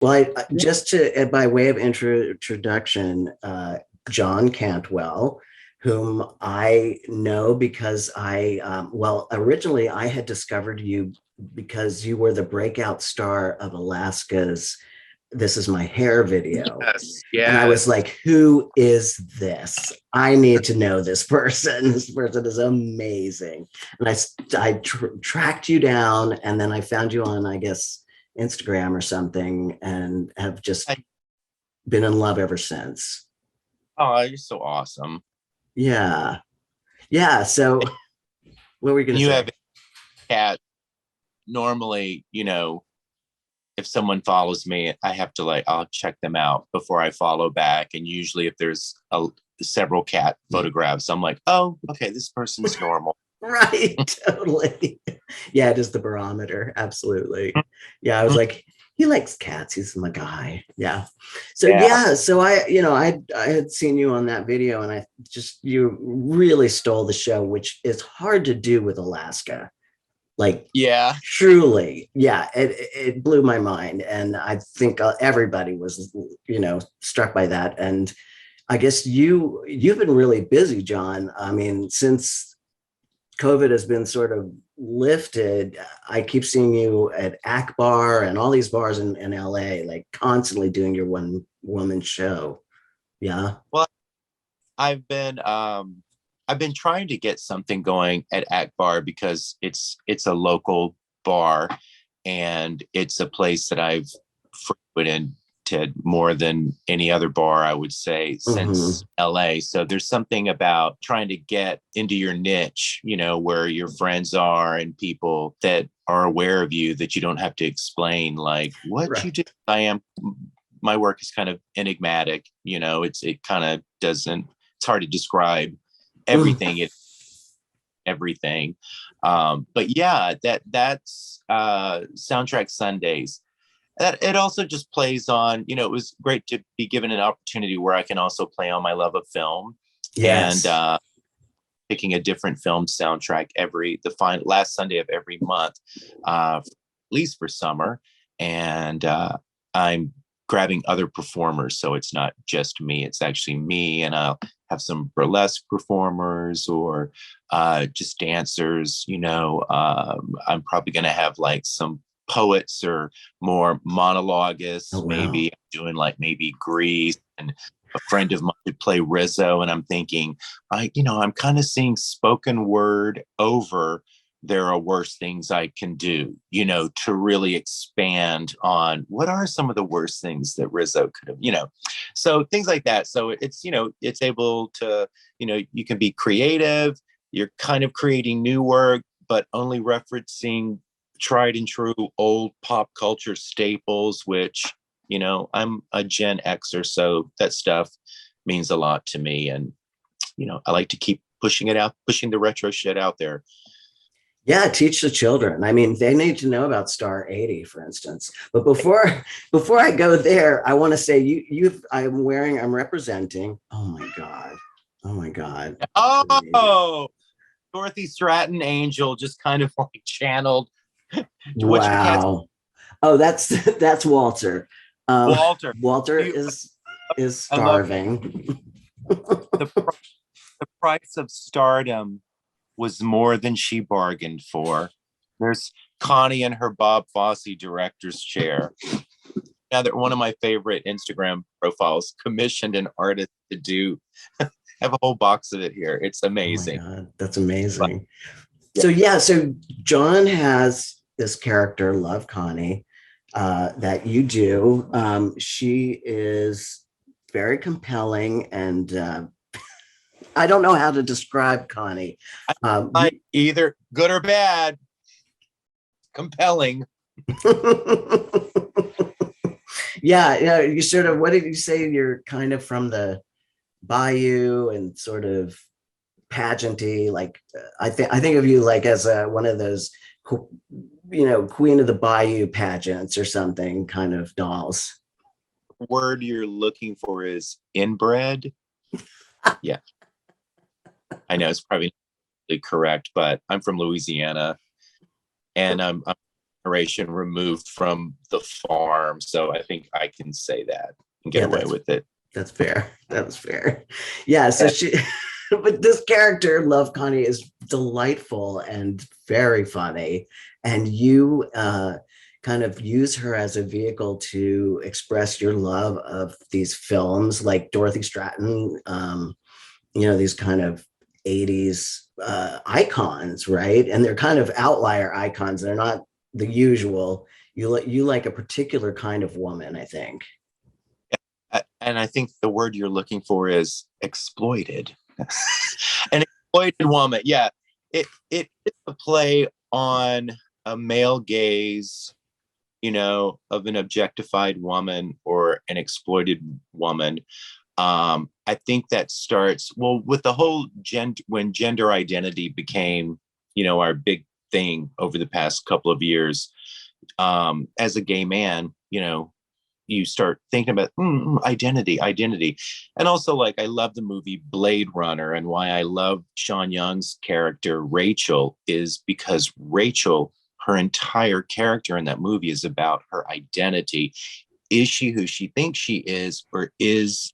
Well, just to by way of introduction, John Cantwell, whom I know because well, originally I had discovered you because you were the breakout star of Alaska's "This Is My Hair" video. Yes, And I was yes. like, who is this? I need to know this person. This person is amazing. And I tracked you down and then I found you on, I guess, Instagram or something and have just I, been in love ever since. oh, you're so awesome. Yeah. Yeah. So And what were you going to you have say? a cat. Normally, if someone follows me, I have to I'll check them out before I follow back. And usually, if there's several cat photographs, I'm like, oh, okay, this person's normal. Right. Totally. Yeah, it is the barometer. Absolutely. Yeah. I was like, he likes cats. He's my guy. Yeah. So Yeah, yeah, so I had seen you on that video and I just you really stole the show, which is hard to do with Alaska. Like yeah. truly, yeah, it blew my mind. And I think everybody was, struck by that. And I guess you've been really busy, John. I mean, since COVID has been sort of lifted, I keep seeing you at Akbar and all these bars in LA, like constantly doing your one woman show. Yeah. Well, I've been um, I've been trying to get something going at Akbar because it's a local bar, and it's a place that I've frequented more than any other bar, I would say, Mm-hmm. since LA. So there's something about trying to get into your niche, where your friends are and people that are aware of you, that you don't have to explain like what you Right. do. My work is kind of enigmatic, it kind of doesn't, it's hard to describe Mm. everything. Everything. But yeah, that's Soundtrack Sundays. That it also just plays on, it was great to be given an opportunity where I can also play on my love of film, and Yes. picking a different film soundtrack the last Sunday of every month, at least for summer. And I'm grabbing other performers, so it's not just me, it's actually me, and I'll have some burlesque performers or just dancers. I'm probably going to have like some poets or more Oh monologuists, wow. maybe doing like maybe Grease, and a friend of mine could play Rizzo. And I'm thinking, I'm kind of seeing spoken word over "there are worse things I can do," to really expand on what are some of the worst things that Rizzo could have, so things like that. So it's able to, you can be creative, you're kind of creating new work, but only referencing tried and true old pop culture staples, which, I'm a Gen Xer, so that stuff means a lot to me. And, I like to keep pushing it out, pushing the retro shit out there. Yeah, teach the children. I mean, they need to know about Star 80, for instance. But before I go there, I want to say I'm representing. Oh my God. Oh my God. It's amazing. Oh, Dorothy Stratton Angel just kind of like channeled what your cat's Wow. Oh, that's that's Walter. Um, Walter. Walter You, is I love starving. the the price of stardom was more than she bargained for. There's Connie in her Bob Fosse director's chair. Now that one of my favorite Instagram profiles commissioned an artist to do, I have a whole box of it here. It's Oh my amazing. God, that's But amazing. yeah, So yeah, so John has this character, Love Connie, that you do. She is very compelling, and I don't know how to describe Connie. like either good or bad, compelling. Yeah, yeah. You sort of. What did you say? You're kind of from the bayou and sort of pageanty. Like I think of you like as one of those, Queen of the Bayou pageants or something kind of dolls. Word you're looking for is inbred. Yeah, I know it's probably not really correct, but I'm from Louisiana, and I'm generation removed from the farm. So I think I can say that and get Yeah, away with it. that's fair. That was fair. Yeah. So she, but this character, Love Connie, is delightful and very funny. And you kind of use her as a vehicle to express your love of these films like Dorothy Stratton, these kind of 80s icons, right? And they're kind of outlier icons. They're not the usual. You like a particular kind of woman, I think. And I think the word you're looking for is exploited. An exploited woman. Yeah. It's a play on a male gaze, of an objectified woman or an exploited woman. I think that starts with the whole when gender identity became, our big thing over the past couple of years. As a gay man, you start thinking about identity. And also, like, I love the movie Blade Runner, and why I love Sean Young's character Rachel is because Rachel, her entire character in that movie is about her identity. Is she who she thinks she is, or is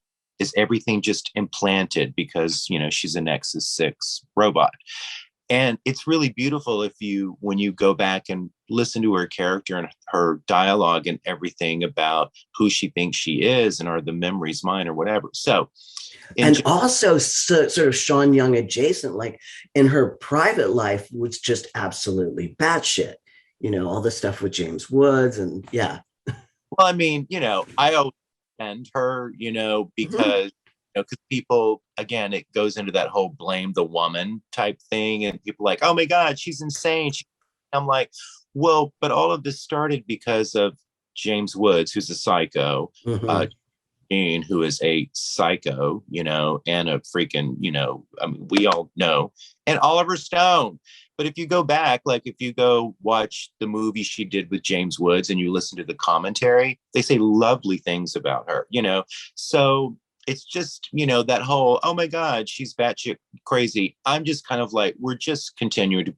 everything just implanted because she's a Nexus 6 robot? And it's really beautiful when you go back and listen to her character and her dialogue and everything about who she thinks she is, and are the memories mine or whatever. So, and also sort of Sean Young adjacent, like in her private life was just absolutely batshit, all the stuff with James Woods and yeah. Well, I mean, I always defend her, because because people, again, it goes into that whole blame the woman type thing, and people like, oh my God, she's insane. I'm like, well, but all of this started because of James Woods, who's a psycho, Jean, who is a psycho, and a freaking, I mean, we all know, and Oliver Stone. But if you go back, like if you go watch the movie she did with James Woods and you listen to the commentary, they say lovely things about her, So it's just, that whole, oh my God, she's batshit crazy. I'm just kind of like, we're just continuing to,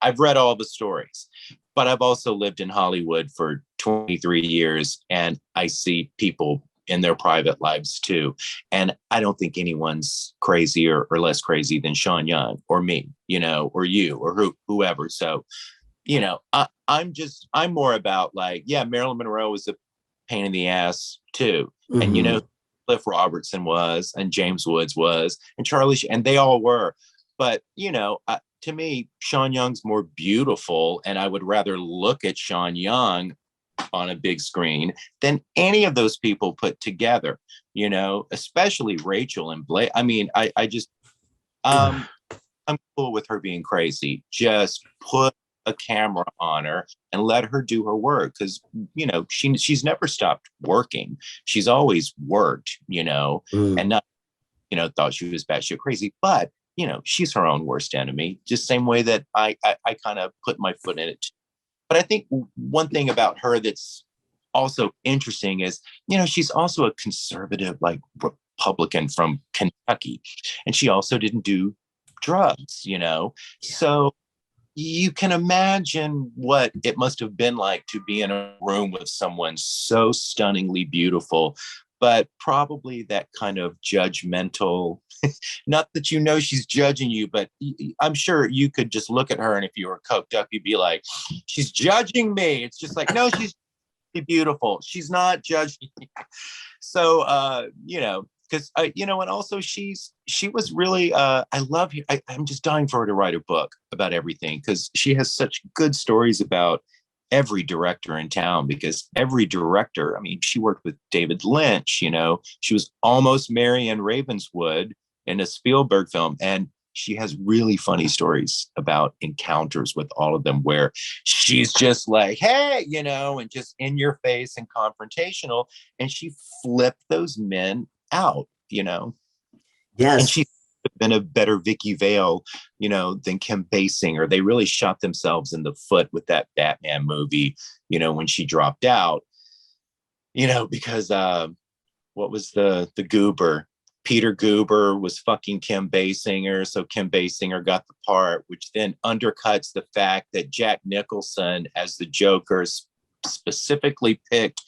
I've read all the stories, but I've also lived in Hollywood for 23 years, and I see people in their private lives too. And I don't think anyone's crazier or less crazy than Sean Young or me, or you or whoever. So, I'm more about like, yeah, Marilyn Monroe was a pain in the ass too. And, Cliff Robertson was, and James Woods was, and Charlie, and they all were. But, to me, Sean Young's more beautiful, and I would rather look at Sean Young on a big screen than any of those people put together, especially Rachel and Blake. I mean, I just, I'm cool with her being crazy. Just put a camera on her and let her do her work, because she's never stopped working. She's always worked, and not thought she was batshit crazy, but she's her own worst enemy, just same way that I kind of put my foot in it. But I think one thing about her that's also interesting is, she's also a conservative, like, Republican from Kentucky, and she also didn't do drugs, So you can imagine what it must have been like to be in a room with someone so stunningly beautiful, but probably that kind of judgmental, not that she's judging you, but I'm sure you could just look at her, and if you were coked up, you'd be like, she's judging me. It's just like, no, she's beautiful. She's not judging me. So, because and also she was really, I love you. I'm just dying for her to write a book about everything, because she has such good stories about every director in town, because every director, I mean, she worked with David Lynch, she was almost Marianne Ravenswood in a Spielberg film. And she has really funny stories about encounters with all of them, where she's just like, hey, and just in your face and confrontational. And she flipped those men out, Yes. And she's been a better Vicky Vale, than Kim Basinger. They really shot themselves in the foot with that Batman movie, when she dropped out, because what was the goober? Peter Guber was fucking Kim Basinger, so Kim Basinger got the part, which then undercuts the fact that Jack Nicholson as the Joker specifically picked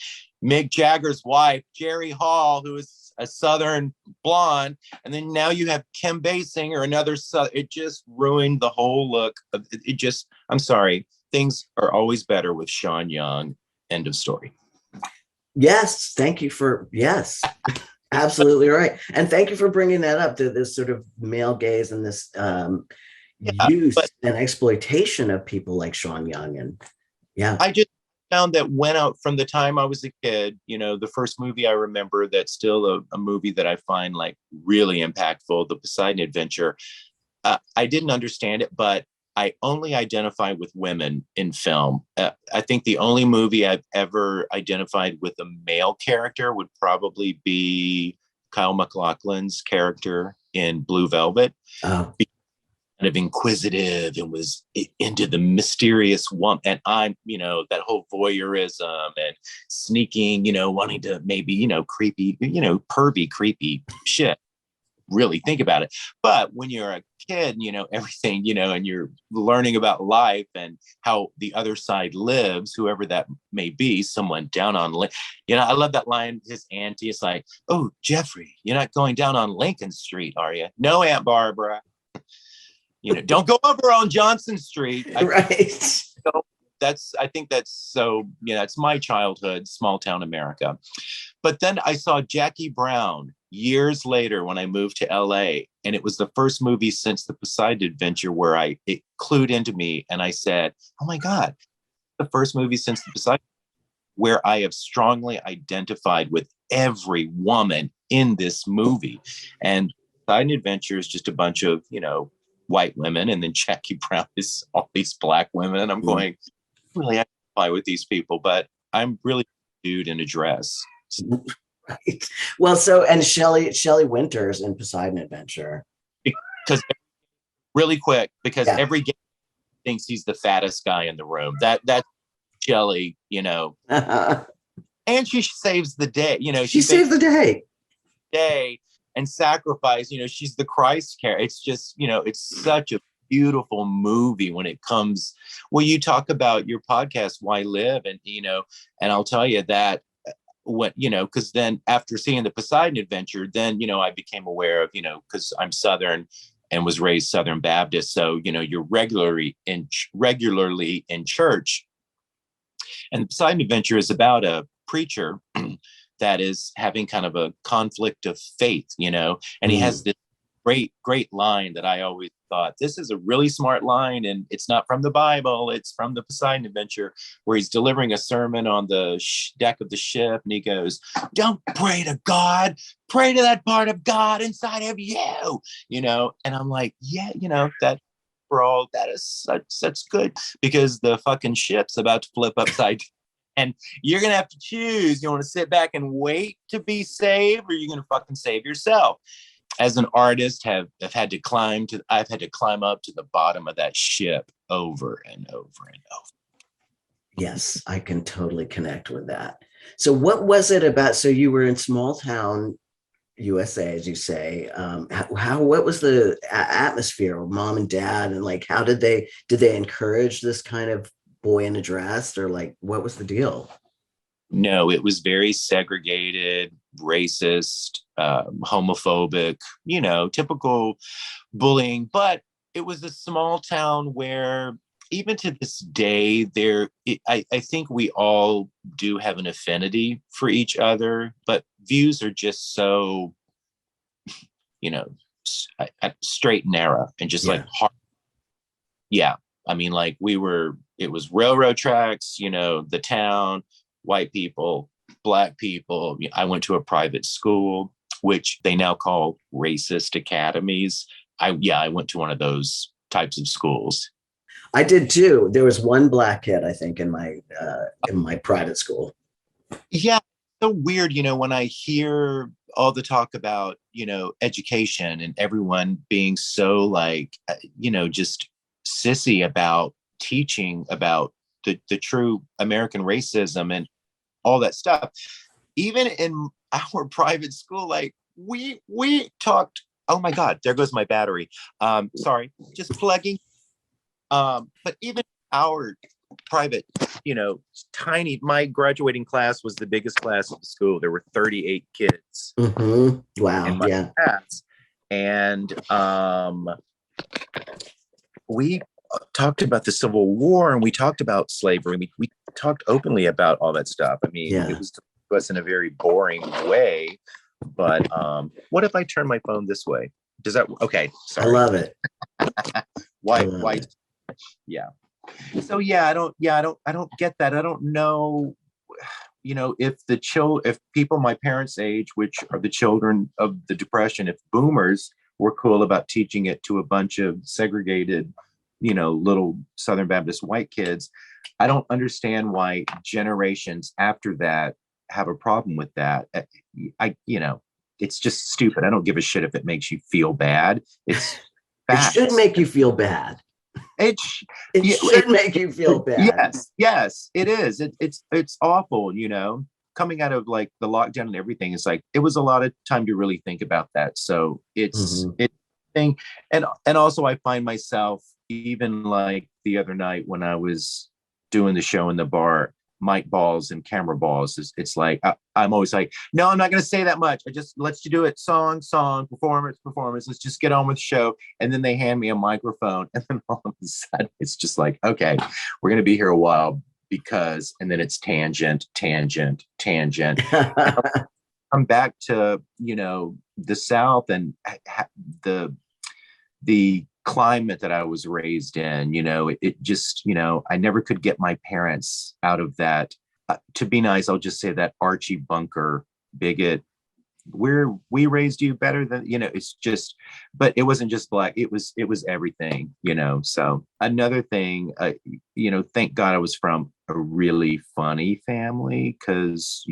Mick Jagger's wife, Jerry Hall, who is a Southern blonde, and then now you have Kim Basinger, another Southern. It just ruined the whole look of it. Just, I'm sorry, things are always better with Sean Young. End of story. Yes, thank you for yes. Absolutely right. And thank you for bringing that up, to this sort of male gaze and this use and exploitation of people like Sean Young. And yeah. I just found that went out from the time I was a kid, the first movie I remember that's still a movie that I find like really impactful, the Poseidon Adventure. I didn't understand it, but I only identify with women in film. I think the only movie I've ever identified with a male character would probably be Kyle MacLachlan's character in Blue Velvet. Oh. Kind of inquisitive and was into the mysterious woman. And I'm, that whole voyeurism and sneaking, wanting to maybe, creepy, pervy, creepy shit. Really think about it. But when you're a kid, everything, and you're learning about life and how the other side lives, whoever that may be, someone down on, I love that line. His auntie is like, "Oh, Jeffrey, you're not going down on Lincoln Street, are you?" "No, Aunt Barbara." "Don't go over on Johnson Street." Right. I think that's so, it's my childhood, small town America. But then I saw Jackie Brown years later when I moved to LA, and it was the first movie since the Poseidon Adventure where it clued into me, and I said, "Oh my God, the first movie since the Poseidon where I have strongly identified with every woman in this movie." And Poseidon Adventure is just a bunch of, white women, and then Jackie Brown is all these black women, and I'm going, really identify with these people, but I'm really a dude in a dress. Right. Well, and Shelley Winters in Poseidon Adventure. Because really quick, because Yeah. every guy thinks he's the fattest guy in the room. That's Shelley, Uh-huh. and she saves the day. She saves the day. And sacrifice. She's the Christ character. It's just, it's such a beautiful movie when it comes. Well, you talk about your podcast, Why Live, and and I'll tell you that what because then after seeing the Poseidon Adventure, then I became aware of because I'm Southern and was raised Southern Baptist, so you're regularly in church, and the Poseidon Adventure is about a preacher that is having kind of a conflict of faith, and he has this great line that I always thought, this is a really smart line, and it's not from the Bible, it's from the Poseidon Adventure, where he's delivering a sermon on the deck of the ship, and he goes, "Don't pray to God, pray to that part of God inside of you," and I'm like, yeah, that for all that is such good, because the fucking ship's about to flip upside down. And you're going to have to choose. You want to sit back and wait to be saved, or you're going to fucking save yourself. As an artist, I've had to climb up to the bottom of that ship over and over and over. Yes, I can totally connect with that. So what was it about? So you were in small town USA, as you say. What was the atmosphere of mom and dad? And like, how did they encourage this kind of boy in a dress, or like, what was the deal? No, it was very segregated, racist, homophobic, typical bullying. But it was a small town where even to this day, I think we all do have an affinity for each other, but views are just so, straight and narrow and just like hard. Yeah. I mean, like it was railroad tracks, the town, white people, black people. I went to a private school, which they now call racist academies. I went to one of those types of schools. I did too. There was one black kid, I think, in my private school. Yeah. So weird, when I hear all the talk about, education and everyone being so like, just sissy about teaching about the true American racism and all that stuff. Even in our private school, like we talked. Oh my God, there goes my battery. Sorry, just plugging. But even our private, tiny, my graduating class was the biggest class of the school. There were 38 kids Wow. in my class. And we talked about the Civil War, and we talked about slavery. We talked openly about all that stuff. I mean, it was to us in a very boring way. But what if I turn my phone this way? Does that okay? Sorry. I love it. Why? Yeah. So I don't get that. I don't know, if people my parents' age, which are the children of the Depression, if boomers were cool about teaching it to a bunch of segregated, little Southern Baptist white kids, I don't understand why generations after that have a problem with that. It's just stupid. I don't give a shit if it makes you feel bad. It's it should make you feel bad. It should make you feel bad. Yes, it is. It's awful, coming out of like the lockdown and everything. It's like, it was a lot of time to really think about that. So it's thing. And also I find myself, even like the other night when I was doing the show in the bar, mic balls and camera balls, it's like I'm always like, no, I'm not going to say that much. Let's do it, song, performance. Let's just get on with the show. And then they hand me a microphone, and then all of a sudden it's just like, okay, we're going to be here a while because, and then it's tangent. I'm back to the South and the climate that I was raised in. It just, I never could get my parents out of that. To be nice, I'll just say that Archie Bunker bigot. We raised you better than, it's just, but it wasn't just black. It was everything, So another thing, thank God I was from a really funny family, because,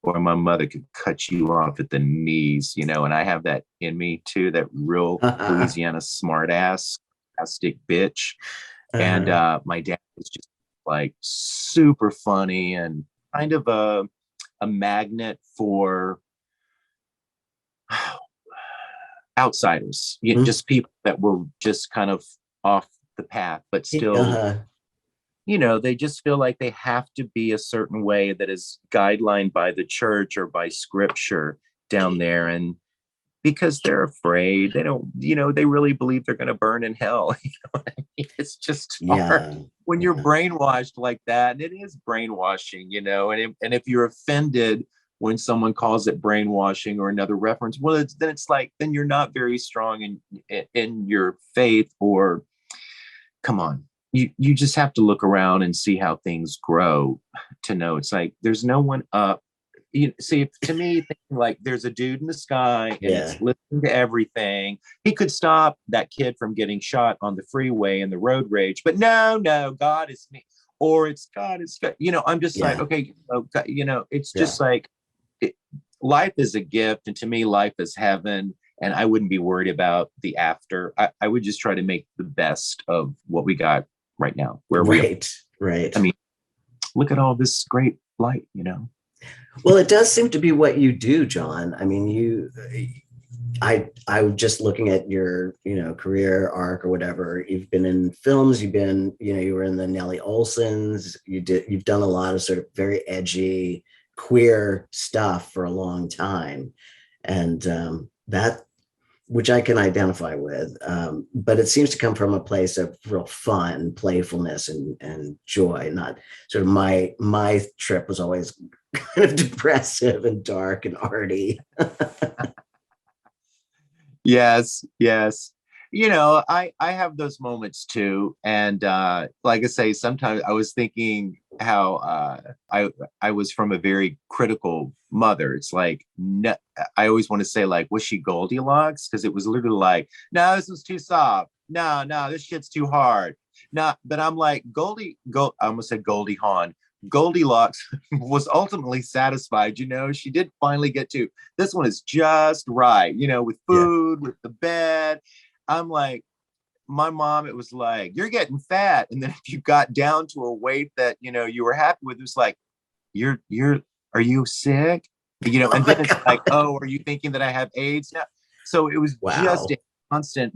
or my mother could cut you off at the knees, and I have that in me too, that real Louisiana smart ass, stick bitch. And my dad was just like super funny and kind of a magnet for outsiders, just people that were just kind of off the path, but still they just feel like they have to be a certain way that is guidelined by the church or by scripture down there. And because they're afraid, they don't, they really believe they're going to burn in hell. It's just hard when you're brainwashed like that. And it is brainwashing, and if you're offended when someone calls it brainwashing or another reference, well, then you're not very strong in your faith, or come on. You just have to look around and see how things grow to know it's like there's no one up. See, to me, like there's a dude in the sky and it's listening to everything. He could stop that kid from getting shot on the freeway and the road rage, but no, God is me, or it's God is God. I'm just like, okay, it's just like life is a gift, and to me, life is heaven. And I wouldn't be worried about the after. I would just try to make the best of what we got right now, where we are. Right. I mean, look at all this great light, Well, it does seem to be what you do, John. I mean, I was just looking at your, career arc or whatever. You've been in films, you were in the Nellie Olsons, you've done a lot of sort of very edgy, queer stuff for a long time. And that, which I can identify with, but it seems to come from a place of real fun, playfulness, and joy. Not sort of my trip was always kind of depressive and dark and arty. Yes. I have those moments too, and like I say, sometimes I was thinking how I was from a very critical mother. It's like, no, I always want to say, like, was she Goldilocks? Because it was literally like, no, this was too soft. No, this shit's too hard. No, but I'm like, I almost said Goldie Hawn. Goldilocks was ultimately satisfied. She did finally get to, this one is just right, with food, with the bed. I'm like, my mom, it was like, you're getting fat. And then if you got down to a weight that, you were happy with, it was like, are you sick? Oh and my then it's like, God. oh, are you thinking that I have AIDS now? So it was just Wow. a constant,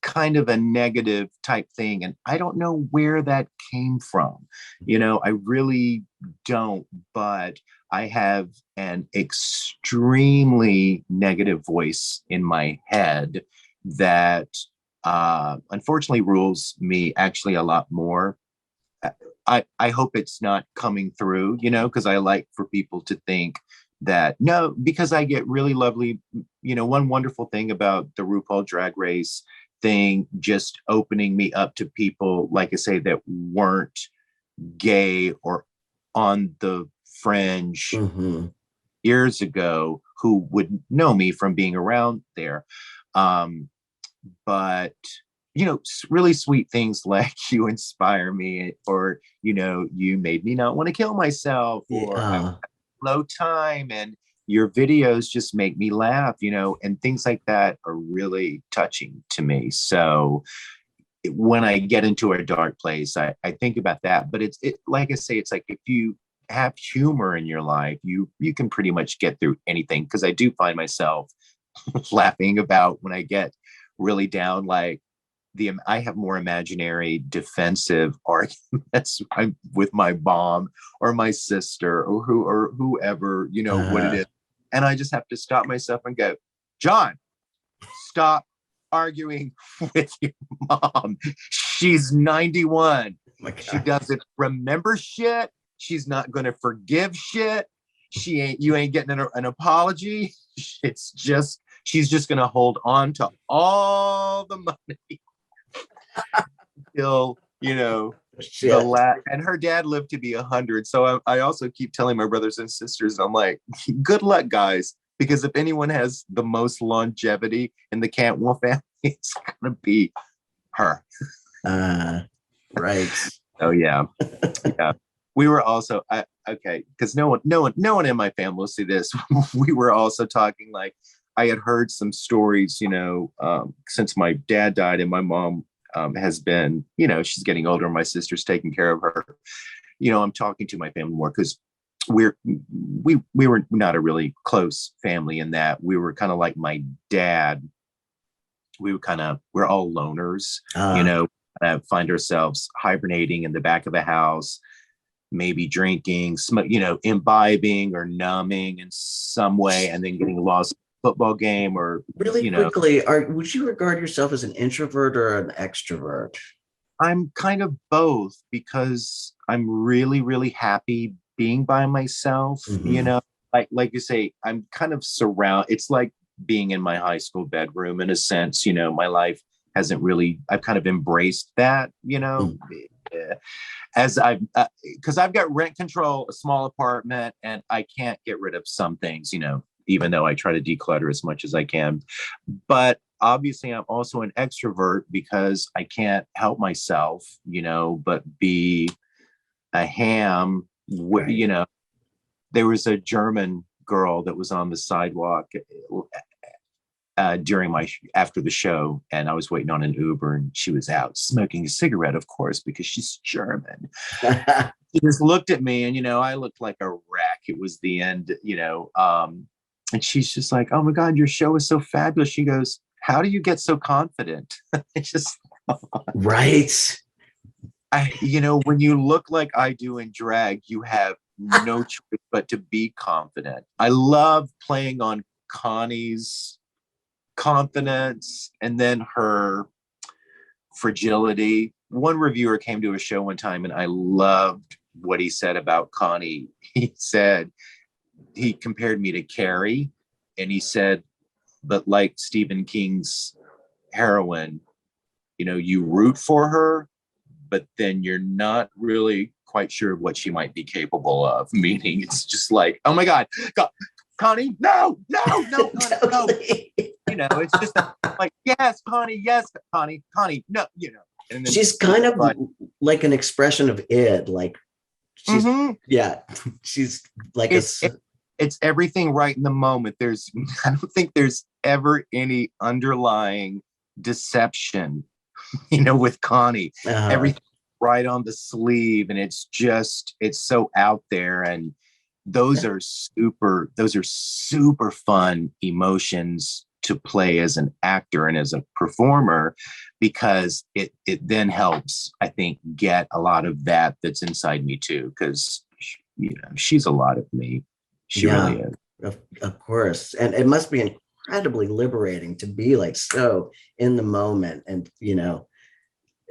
kind of a negative type thing. And I don't know where that came from. I really don't, but I have an extremely negative voice in my head that unfortunately rules me actually a lot more. I hope it's not coming through, because I like for people to think that no, because I get really lovely, one wonderful thing about the RuPaul Drag Race thing, just opening me up to people, like I say, that weren't gay or on the fringe Hmm. years ago who would know me from being around there. But really sweet things like you inspire me, or you made me not want to kill myself, or I Yeah. low time, and your videos just make me laugh, and things like that are really touching to me. So when I get into a dark place, I think about that. But it like I say, it's like if you have humor in your life, you can pretty much get through anything, because I do find myself laughing about when I get really down, like I have more imaginary defensive arguments with my mom or my sister or whoever, what it Uh, is. And I just have to stop myself and go, John, stop arguing with your mom. She's 91. my She God. doesn't remember shit. She's not going to forgive shit. You ain't getting an apology. It's just, she's just going to hold on to all the money till, Shit. and her dad lived to be 100. So I also keep telling my brothers and sisters, I'm like, good luck, guys, because if anyone has the most longevity in the Cantwell family, it's gonna be her. Uh, right. Oh yeah, yeah. We were also okay, because no one in my family will see this. We were also talking, like, I had heard some stories, since my dad died and my mom has been, she's getting older. My sister's taking care of her. I'm talking to my family more because we were not a really close family, in that we were kind of like my dad. We're all loners, Uh, find ourselves hibernating in the back of the house, maybe drinking, imbibing or numbing in some way, and then getting lost in a football game, or really quickly, would you regard yourself as an introvert or an extrovert? I'm kind of both, because I'm really, really happy being by myself, Hmm. like you say, I'm kind of it's like being in my high school bedroom in a sense, my life hasn't really, I've kind of embraced that, eh, as I've, because I've got rent control, a small apartment, and I can't get rid of some things, even though I try to declutter as much as I can. But obviously, I'm also an extrovert because I can't help myself, but be a ham. Right. There was a German girl that was on the sidewalk after the show, and I was waiting on an Uber, and she was out smoking a cigarette, of course, because she's German. She just looked at me, and I looked like a wreck. It was the end, and she's just like, "Oh my God, your show is so fabulous." She goes, "How do you get so confident?" It's just, Right. when you look like I do in drag, you have no choice but to be confident. I love playing on Connie's confidence and then her fragility. One reviewer came to a show one time, and I loved what he said about Connie. He said, he compared me to Carrie, and he said, but like Stephen King's heroine, you root for her, but then you're not really quite sure of what she might be capable of. Meaning, it's just like, oh my God, Connie, no, no, no, Connie, no. Totally. It's just like, yes, Connie, no, and then She's kind of like, like an expression of id. Like she's, mm-hmm. yeah, she's like It's everything right in the moment. I don't think there's ever any underlying deception, with Connie. uh, Everything right on the sleeve, and it's so out there, and those are super fun emotions to play as an actor and as a performer, because it then helps, I think, get a lot of that's inside me too, because she's a lot of me. She really is. Of course. And it must be incredibly liberating to be like so in the moment. And,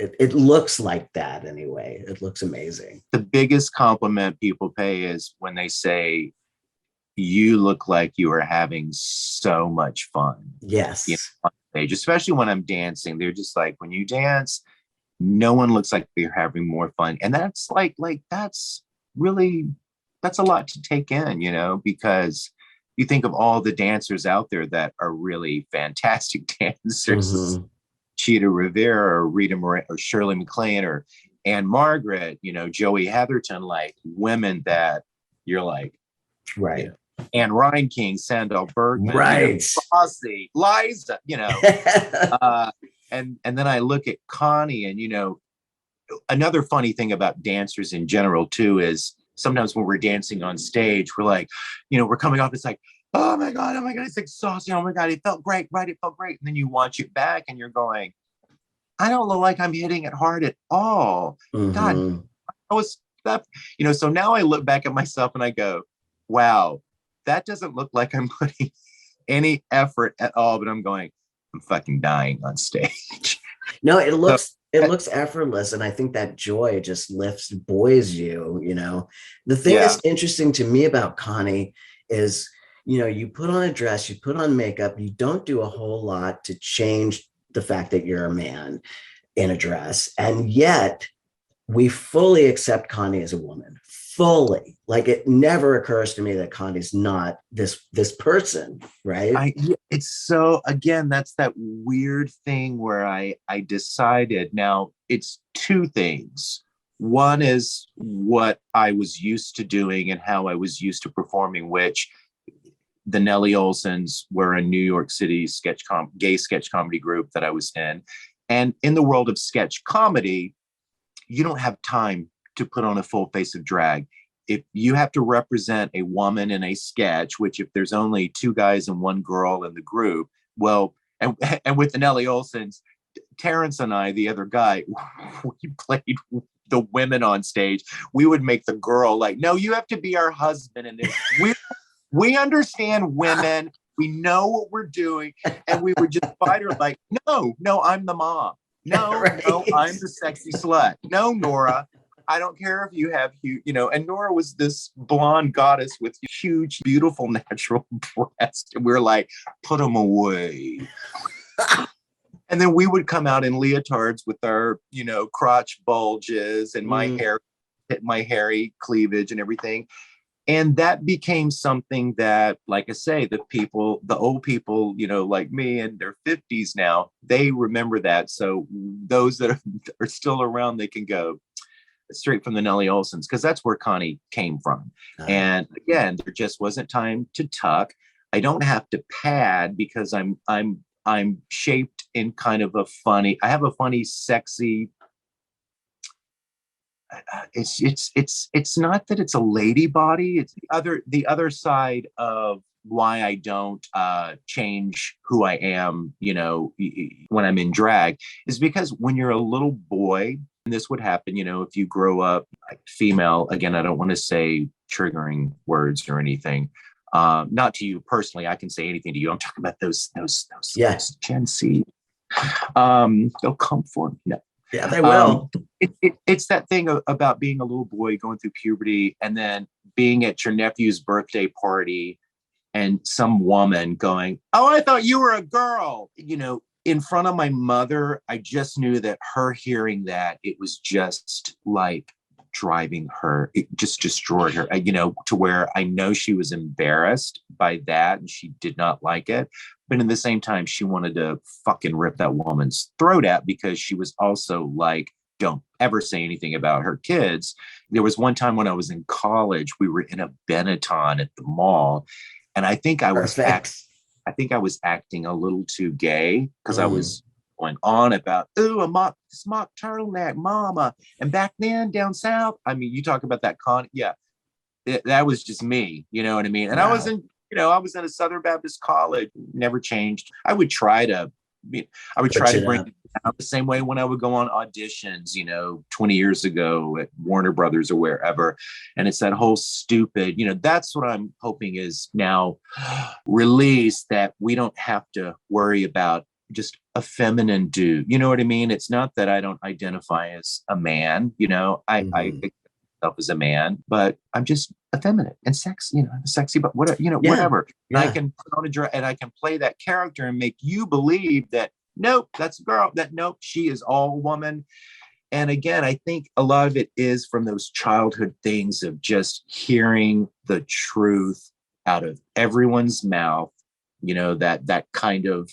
it looks like that anyway. It looks amazing. The biggest compliment people pay is when they say, you look like you are having so much fun. Yes. On stage, especially when I'm dancing. They're just like, when you dance, no one looks like they're having more fun. And that's that's a lot to take in, because you think of all the dancers out there that are really fantastic dancers. Mm-hmm. Cheetah Rivera or Rita Moreno or Shirley MacLaine or Anne Margaret, Joey Heatherton, like women that you're like, right. Anne Reinking, Sandal Bergman, right. Fosse, Liza, and then I look at Connie, and another funny thing about dancers in general too is sometimes when we're dancing on stage, we're like, we're coming off, it's like, oh my God, it's exhausting. Oh my God, it felt great, right? It felt great. And then you watch it back and you're going, I don't look like I'm hitting it hard at all. Mm-hmm. God, I was that, so now I look back at myself and I go, wow, that doesn't look like I'm putting any effort at all, but I'm fucking dying on stage. No, it looks effortless. And I think that joy just buoys you, The thing that's interesting to me about Connie is, you put on a dress, you put on makeup, you don't do a whole lot to change the fact that you're a man in a dress. And yet we fully accept Connie as a woman, fully. Like, it never occurs to me that Connie's not this person, right? It's so, again, that's that weird thing where I decided, now it's two things. One is what I was used to doing and how I was used to performing, which the Nellie Olsons were a New York City gay sketch comedy group that I was in. And in the world of sketch comedy, you don't have time to put on a full face of drag. If you have to represent a woman in a sketch, which if there's only two guys and one girl in the group, well, and with the Nellie Olsons, Terrence and I, the other guy, we played the women on stage. We would make the girl like, no, you have to be our husband in this. We understand women. We know what we're doing. And we would just fight her like, no, I'm the mom. No, right. No, I'm the sexy slut. No, Nora, I don't care if you have huge, and Nora was this blonde goddess with huge, beautiful, natural breasts. And we're like, put them away. And then we would come out in leotards with our, crotch bulges and my hair, my hairy cleavage and everything. And that became something that, like I say, the old people, like me in their 50s now, they remember that. So those that are still around, they can go straight from the Nellie Olsons, because that's where Connie came from. And again, there just wasn't time to tuck. I don't have to pad because I'm shaped in kind of I have a funny, sexy, it's not that it's a lady body. It's the other side of why I don't change who I am, when I'm in drag, is because when you're a little boy, and this would happen, if you grow up like female, again, I don't want to say triggering words or anything. Not to you personally, I can say anything to you. I'm talking about those yes, Gen Z. They'll come for me. No. Yeah, they will. It's that thing about being a little boy going through puberty and then being at your nephew's birthday party and some woman going, oh, I thought you were a girl. In front of my mother, I just knew that her hearing that, it was just like driving her. It just destroyed her, to where I know she was embarrassed by that and she did not like it. But in the same time, she wanted to fucking rip that woman's throat out, because she was also like, don't ever say anything about her kids. There was one time when I was in college, we were in a Benetton at the mall. And I think I was acting a little too gay, because I was going on about, ooh, smock turtleneck, mama. And back then down south, I mean, you talk about that yeah. that was just me, you know what I mean? And Wow. I was in a Southern Baptist college, never changed. I would try to Switch it bring up. it down the same way when I would go on auditions, 20 years ago at Warner Brothers or wherever. And it's that whole stupid, that's what I'm hoping is now released, that we don't have to worry about just a feminine dude. You know what I mean? It's not that I don't identify as a man, I think myself as a man, but I'm just effeminate and sexy, sexy, but whatever, Yeah. whatever. And I Yeah. can put on a dress and I can play that character and make you believe that, nope, that's a girl, that nope, she is all woman. And again, I think a lot of it is from those childhood things of just hearing the truth out of everyone's mouth, that kind of,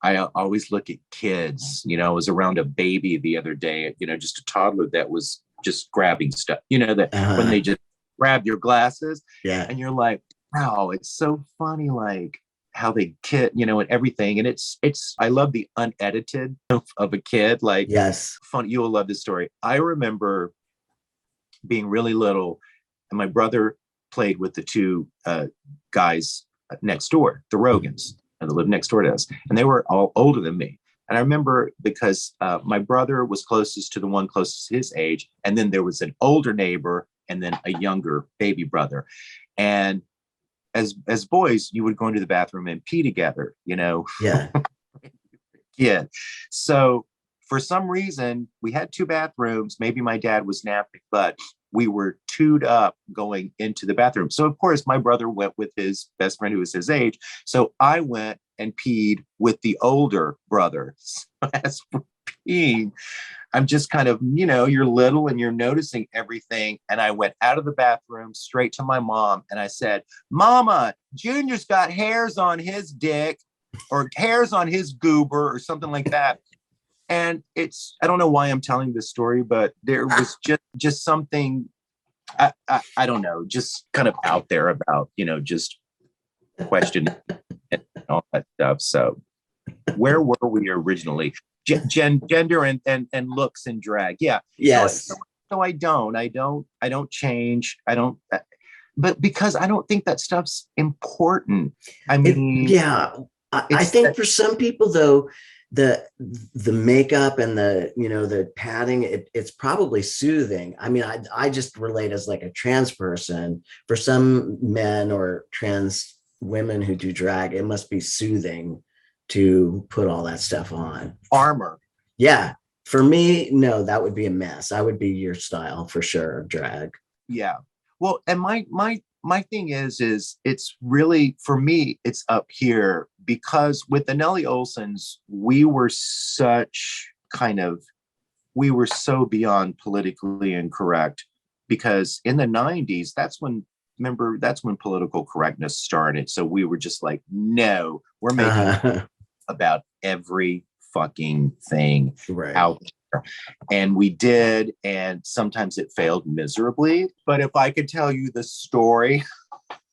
I always look at kids, I was around a baby the other day, just a toddler that was just grabbing stuff, that when they just grab your glasses, Yeah. and you're like, wow, it's so funny, like how they kid, and everything. And it's, I love the unedited of a kid, like, Yes. funny. You will love this story. I remember being really little, and my brother played with the two guys next door, the Rogans, and they lived next door to us, and they were all older than me. And I remember because my brother was closest to the one closest to his age, and then there was an older neighbor, and then a younger baby brother. And as boys, you would go into the bathroom and pee together, Yeah. Yeah. So for some reason, we had two bathrooms. Maybe my dad was napping, but we were twoed up going into the bathroom. So of course, my brother went with his best friend who was his age. So I went and peed with the older brother. So as for peeing, I'm just kind of, you're little and you're noticing everything. And I went out of the bathroom straight to my mom and I said, Mama, Junior's got hairs on his dick or hairs on his goober or something like that. And I don't know why I'm telling this story, but there was just something, I don't know, just kind of out there about, just questioning and all that stuff. So where were we originally? Gender and looks and drag. Yeah. Yes. So I don't change. But because I don't think that stuff's important. I mean, I think for some people though, the makeup and the padding, it's probably soothing. I mean, I just relate as like a trans person. For some men or trans women who do drag, it must be soothing to put all that stuff on. Armor. Yeah. For me, no, that would be a mess. I would be your style for sure, drag. Yeah. Well, and my thing is it's really, for me, it's up here because with the Nelly Olsons, we were so beyond politically incorrect, because in the 90s, that's when political correctness started. So we were just like, no, we're making about every fucking thing out there. And we did, and sometimes it failed miserably. But if I could tell you the story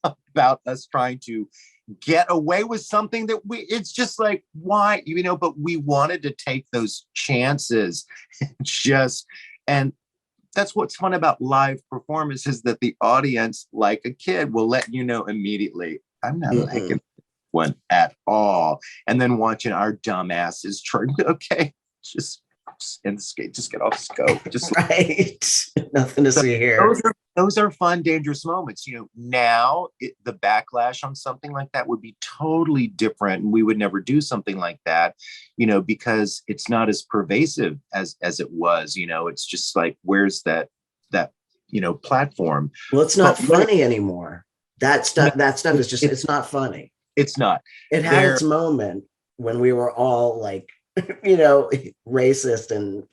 about us trying to get away with something that it's just like, why, but we wanted to take those chances and that's what's fun about live performances, that the audience, like a kid, will let you know immediately, I'm not liking one at all. And then watching our dumbasses try, okay, just end the skate, just get off the scope. Just right. Nothing to see here. Those are fun, dangerous moments. Now the backlash on something like that would be totally different. And we would never do something like that, because it's not as pervasive as it was. It's just like, where's that platform? Well, it's not funny anymore. That stuff is just, it's not funny. It's not. It had its moment when we were all like, racist and,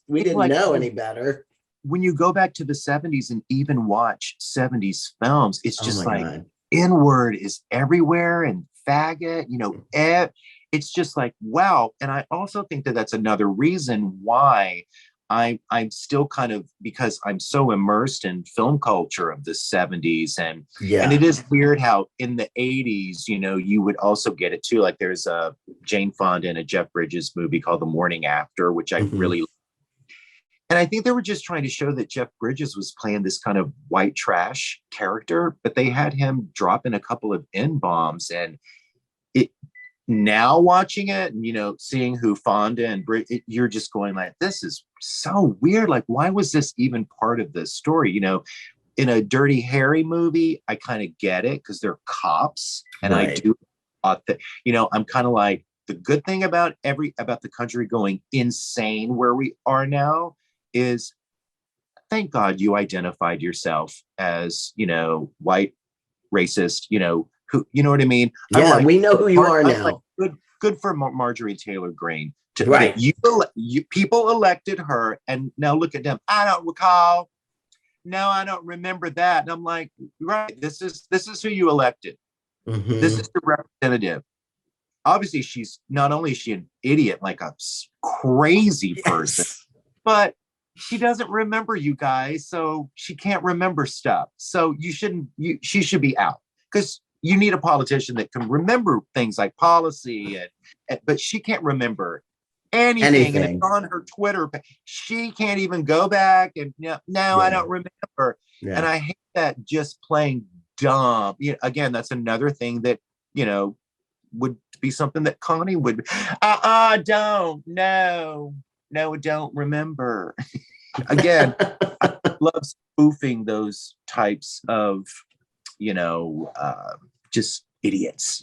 we didn't know any better. When you go back to the 70s and even watch 70s films, it's just like God. N-word is everywhere and faggot, it's just like, wow. And I also think that that's another reason why I'm still kind of, because I'm so immersed in film culture of the 70s. And it is weird how in the 80s, you would also get it too. Like there's a Jane Fonda and a Jeff Bridges movie called The Morning After, which I really, And I think they were just trying to show that Jeff Bridges was playing this kind of white trash character, but they had him drop in a couple of N-bombs. And it, now watching it and, seeing who Fonda and you're just going like, this is so weird. Like, why was this even part of the story? In a Dirty Harry movie, I kind of get it because they're cops. And right. I do thought that, I'm kind of like, the good thing about the country going insane where we are now is, thank God you identified yourself as, white, racist, who, you know what I mean? Yeah, like, we know who you are now. Like, good for Marjorie Taylor Greene. Right. You people elected her, and now look at them. I don't recall. No, I don't remember that. And I'm like, right, this is who you elected. Mm-hmm. This is the representative. Obviously, she's not only is she an idiot, like a crazy person, but she doesn't remember you guys, so she can't remember stuff. So she should be out, because you need a politician that can remember things like policy, but she can't remember anything. And it's on her Twitter page. She can't even go back and I don't remember. Yeah. And I hate that, just playing dumb. Again, that's another thing that would be something that Connie would don't remember. Again, I love spoofing those types of just idiots.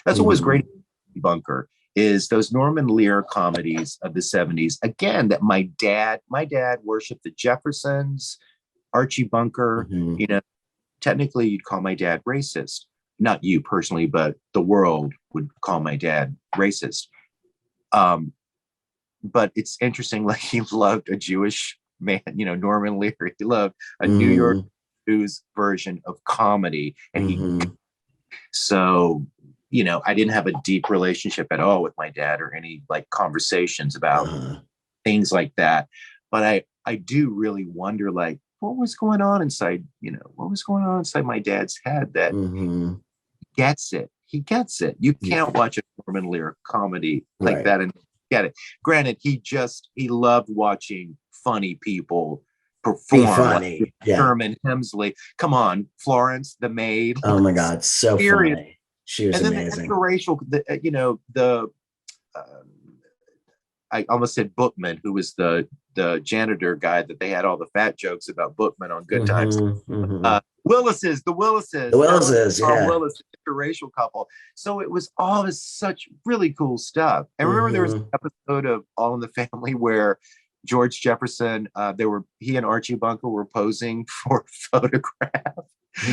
That's what was great Bunker, is those Norman Lear comedies of the 70s. Again, that my dad worshiped the Jeffersons, Archie Bunker. Mm-hmm. Technically you'd call my dad racist. Not you personally, but the world would call my dad racist. But it's interesting, like, he loved a Jewish man, Norman Lear. He loved a New York News version of comedy. And so I didn't have a deep relationship at all with my dad, or any like conversations about things like that. But I do really wonder, like, what was going on inside, my dad's head that gets it. He gets it. You can't watch a Norman Lear comedy like that and get it. Granted, he loved watching funny people perform. Funny. Like Sherman Hemsley. Come on, Florence the maid. Oh my God, so funny. She was amazing. The interracial, I almost said Bookman, who was the janitor guy that they had all the fat jokes about Bookman on Good Times. The Willises, yeah. Willis, interracial couple. So it was all such really cool stuff. I remember there was an episode of All in the Family where George Jefferson, he and Archie Bunker were posing for a photograph. She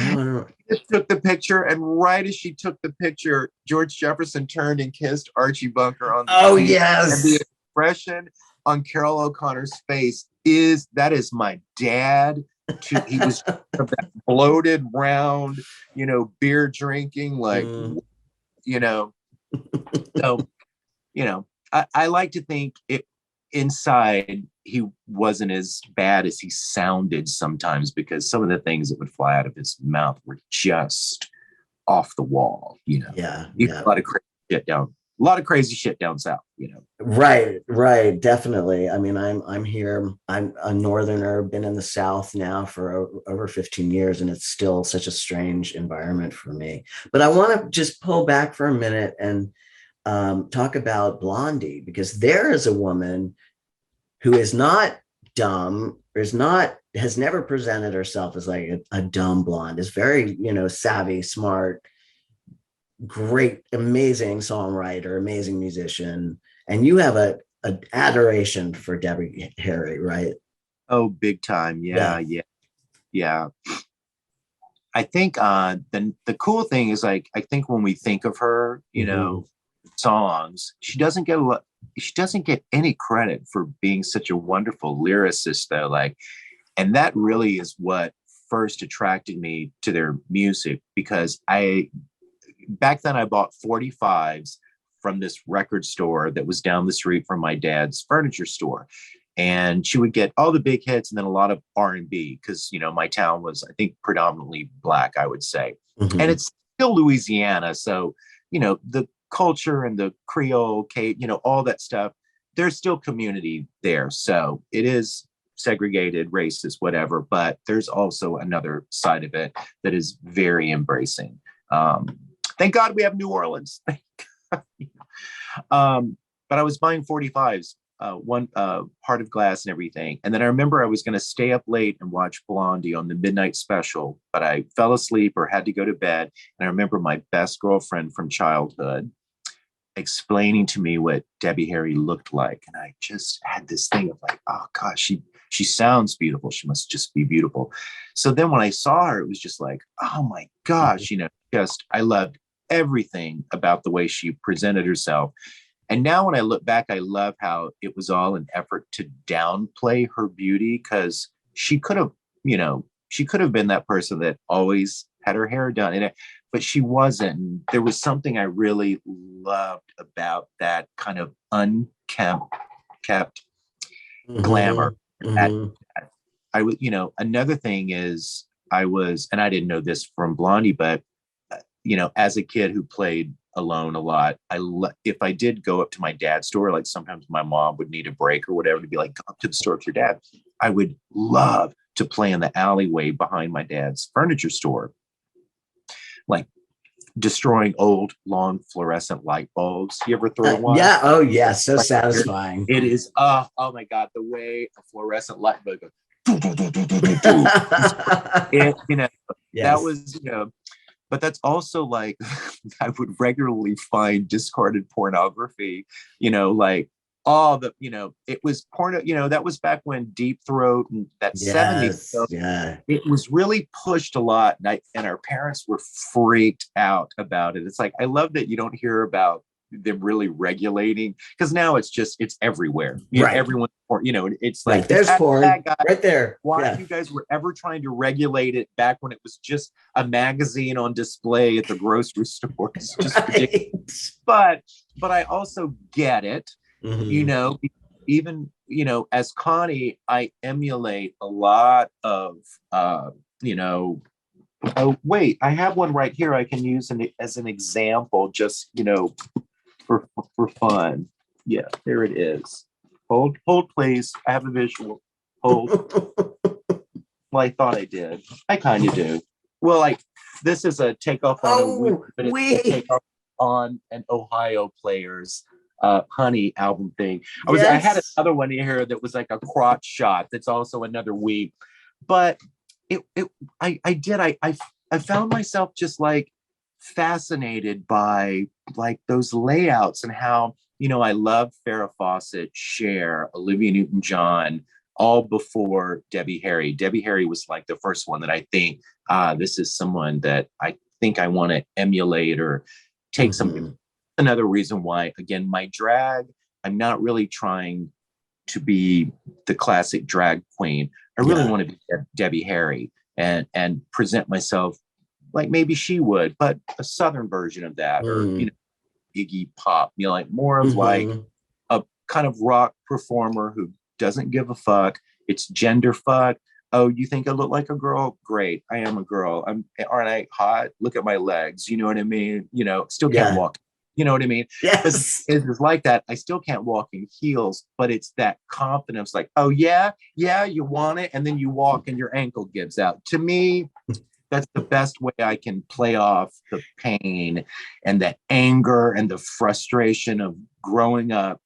just took the picture, and right as she took the picture, George Jefferson turned and kissed Archie Bunker on the cheek. Yes. And the expression on Carol O'Connor's face is my dad. He was that bloated, round, beer drinking, like, so, I like to think inside he wasn't as bad as he sounded sometimes, because some of the things that would fly out of his mouth were just off the wall. A lot of crazy shit down south. Right, definitely. I mean, I'm here. I'm a northerner, been in the South now for over 15 years, and it's still such a strange environment for me. But I want to just pull back for a minute and talk about Blondie, because there is a woman who is not dumb, has never presented herself as like a dumb blonde, is very, savvy, smart, great, amazing songwriter, amazing musician, and you have a adoration for Debbie Harry, right? Oh, big time. Yeah, Yeah. yeah, yeah. I think the cool thing is, like, I think when we think of her, Mhm. songs, she doesn't get any credit for being such a wonderful lyricist, though. Like, and that really is what first attracted me to their music, because I back then I bought 45s from this record store that was down the street from my dad's furniture store. And she would get all the big hits and then a lot of R&B, because my town was, I think, predominantly Black, I would say. And Mhm. it's still Louisiana, so the culture and the Creole, all that stuff, there's still community there. So it is segregated, racist, whatever, but there's also another side of it that is very embracing. um, Thank God we have New Orleans. um, but I was buying 45s, one Heart of Glass and everything. And then I remember I was going to stay up late and watch Blondie on the midnight special, but I fell asleep or had to go to bed. And I remember my best girlfriend from childhood explaining to me what Debbie Harry looked like. And I just had this thing of like, oh gosh, she sounds beautiful. She must just be beautiful. So then when I saw her, it was just like, oh my gosh, just I loved everything about the way she presented herself. And now when I look back, I love how it was all an effort to downplay her beauty, because she could have been that person that always had her hair done, but she wasn't. There was something I really loved about that kind of unkempt kept glamour. Mhm. That Mhm. I was, another thing is and I didn't know this from Blondie, but as a kid who played alone a lot, if I did go up to my dad's store, like sometimes my mom would need a break or whatever, to be like, go up to the store with your dad. I would love to play in the alleyway behind my dad's furniture store, like destroying old long fluorescent light bulbs. You ever throw one? Yeah. Oh, yeah. So Like, satisfying. it is. Oh my God, the way a fluorescent light bulb goes. Do, do, do, do, do, do, do. It, that Yes. was, but that's also like, I would regularly find discarded pornography, like all the, it was porn, that was back when Deep Throat and that 70s. Yes. So Yeah. it was really pushed a lot. And our parents were freaked out about it. It's like, I love that you don't hear about them really regulating, because now it's everywhere. Right. Everyone, it's like, Right. There's porn that guy. right there. Why Yeah. you guys were ever trying to regulate it back when it was just a magazine on display at the grocery store? It's just ridiculous. Right. But I also get it, you Mhm. know, even, as Connie, I emulate a lot of, you know, oh, wait, I have one right here I can use as an example, just, for fun. Yeah, there it is. Hold, please. I have a visual. Hold. Well, I thought I did. I kind of do. Well, like, this is a takeoff on a week, Oh, but it's a we. takeoff on an Ohio Players Honey album thing. I had Yes. another one here that was like a crotch shot. That's also another week, but I found myself just like fascinated by like those layouts, and how I love Farrah Fawcett, Cher, Olivia Newton-John, all before Debbie Harry. Debbie Harry was like the first one that I think, this is someone that I think I want to emulate or take some. Mhm. Another reason why, again, my drag, I'm not really trying to be the classic drag queen. I really Yeah. want to be Debbie Harry, and present myself like maybe she would, but a southern version of that, or Mm. Iggy Pop, like more of like Mhm. a kind of rock performer who doesn't give a fuck. It's gender fuck. Oh, you think I look like a girl? Great. I am a girl. Aren't I hot? Look at my legs. You know what I mean? Still can't Yeah. walk. You know what I mean? But Yes. it's like that. I still can't walk in heels, but it's that confidence, like, oh yeah, yeah, you want it. And then you walk and your ankle gives out. To me, that's the best way I can play off the pain and the anger and the frustration of growing up,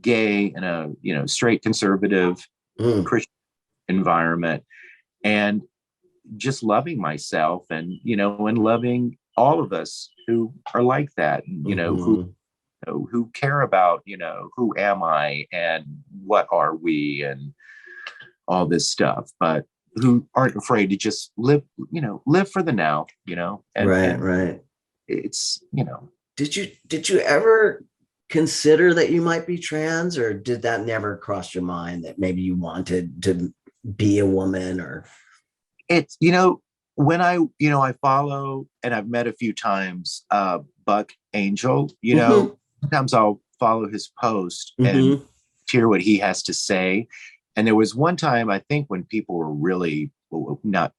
gay in a, straight conservative Mm. Christian environment, and just loving myself, and, and loving all of us who are like that, who care about, who am I and what are we and all this stuff, but who aren't afraid to just live for the now, Right. It's, Did you ever consider that you might be trans, or did that never cross your mind that maybe you wanted to be a woman? Or it's, when I follow, and I've met a few times, Buck Angel, Mhm. sometimes I'll follow his post and Mhm. hear what he has to say. And there was one time, I think, when people were really not,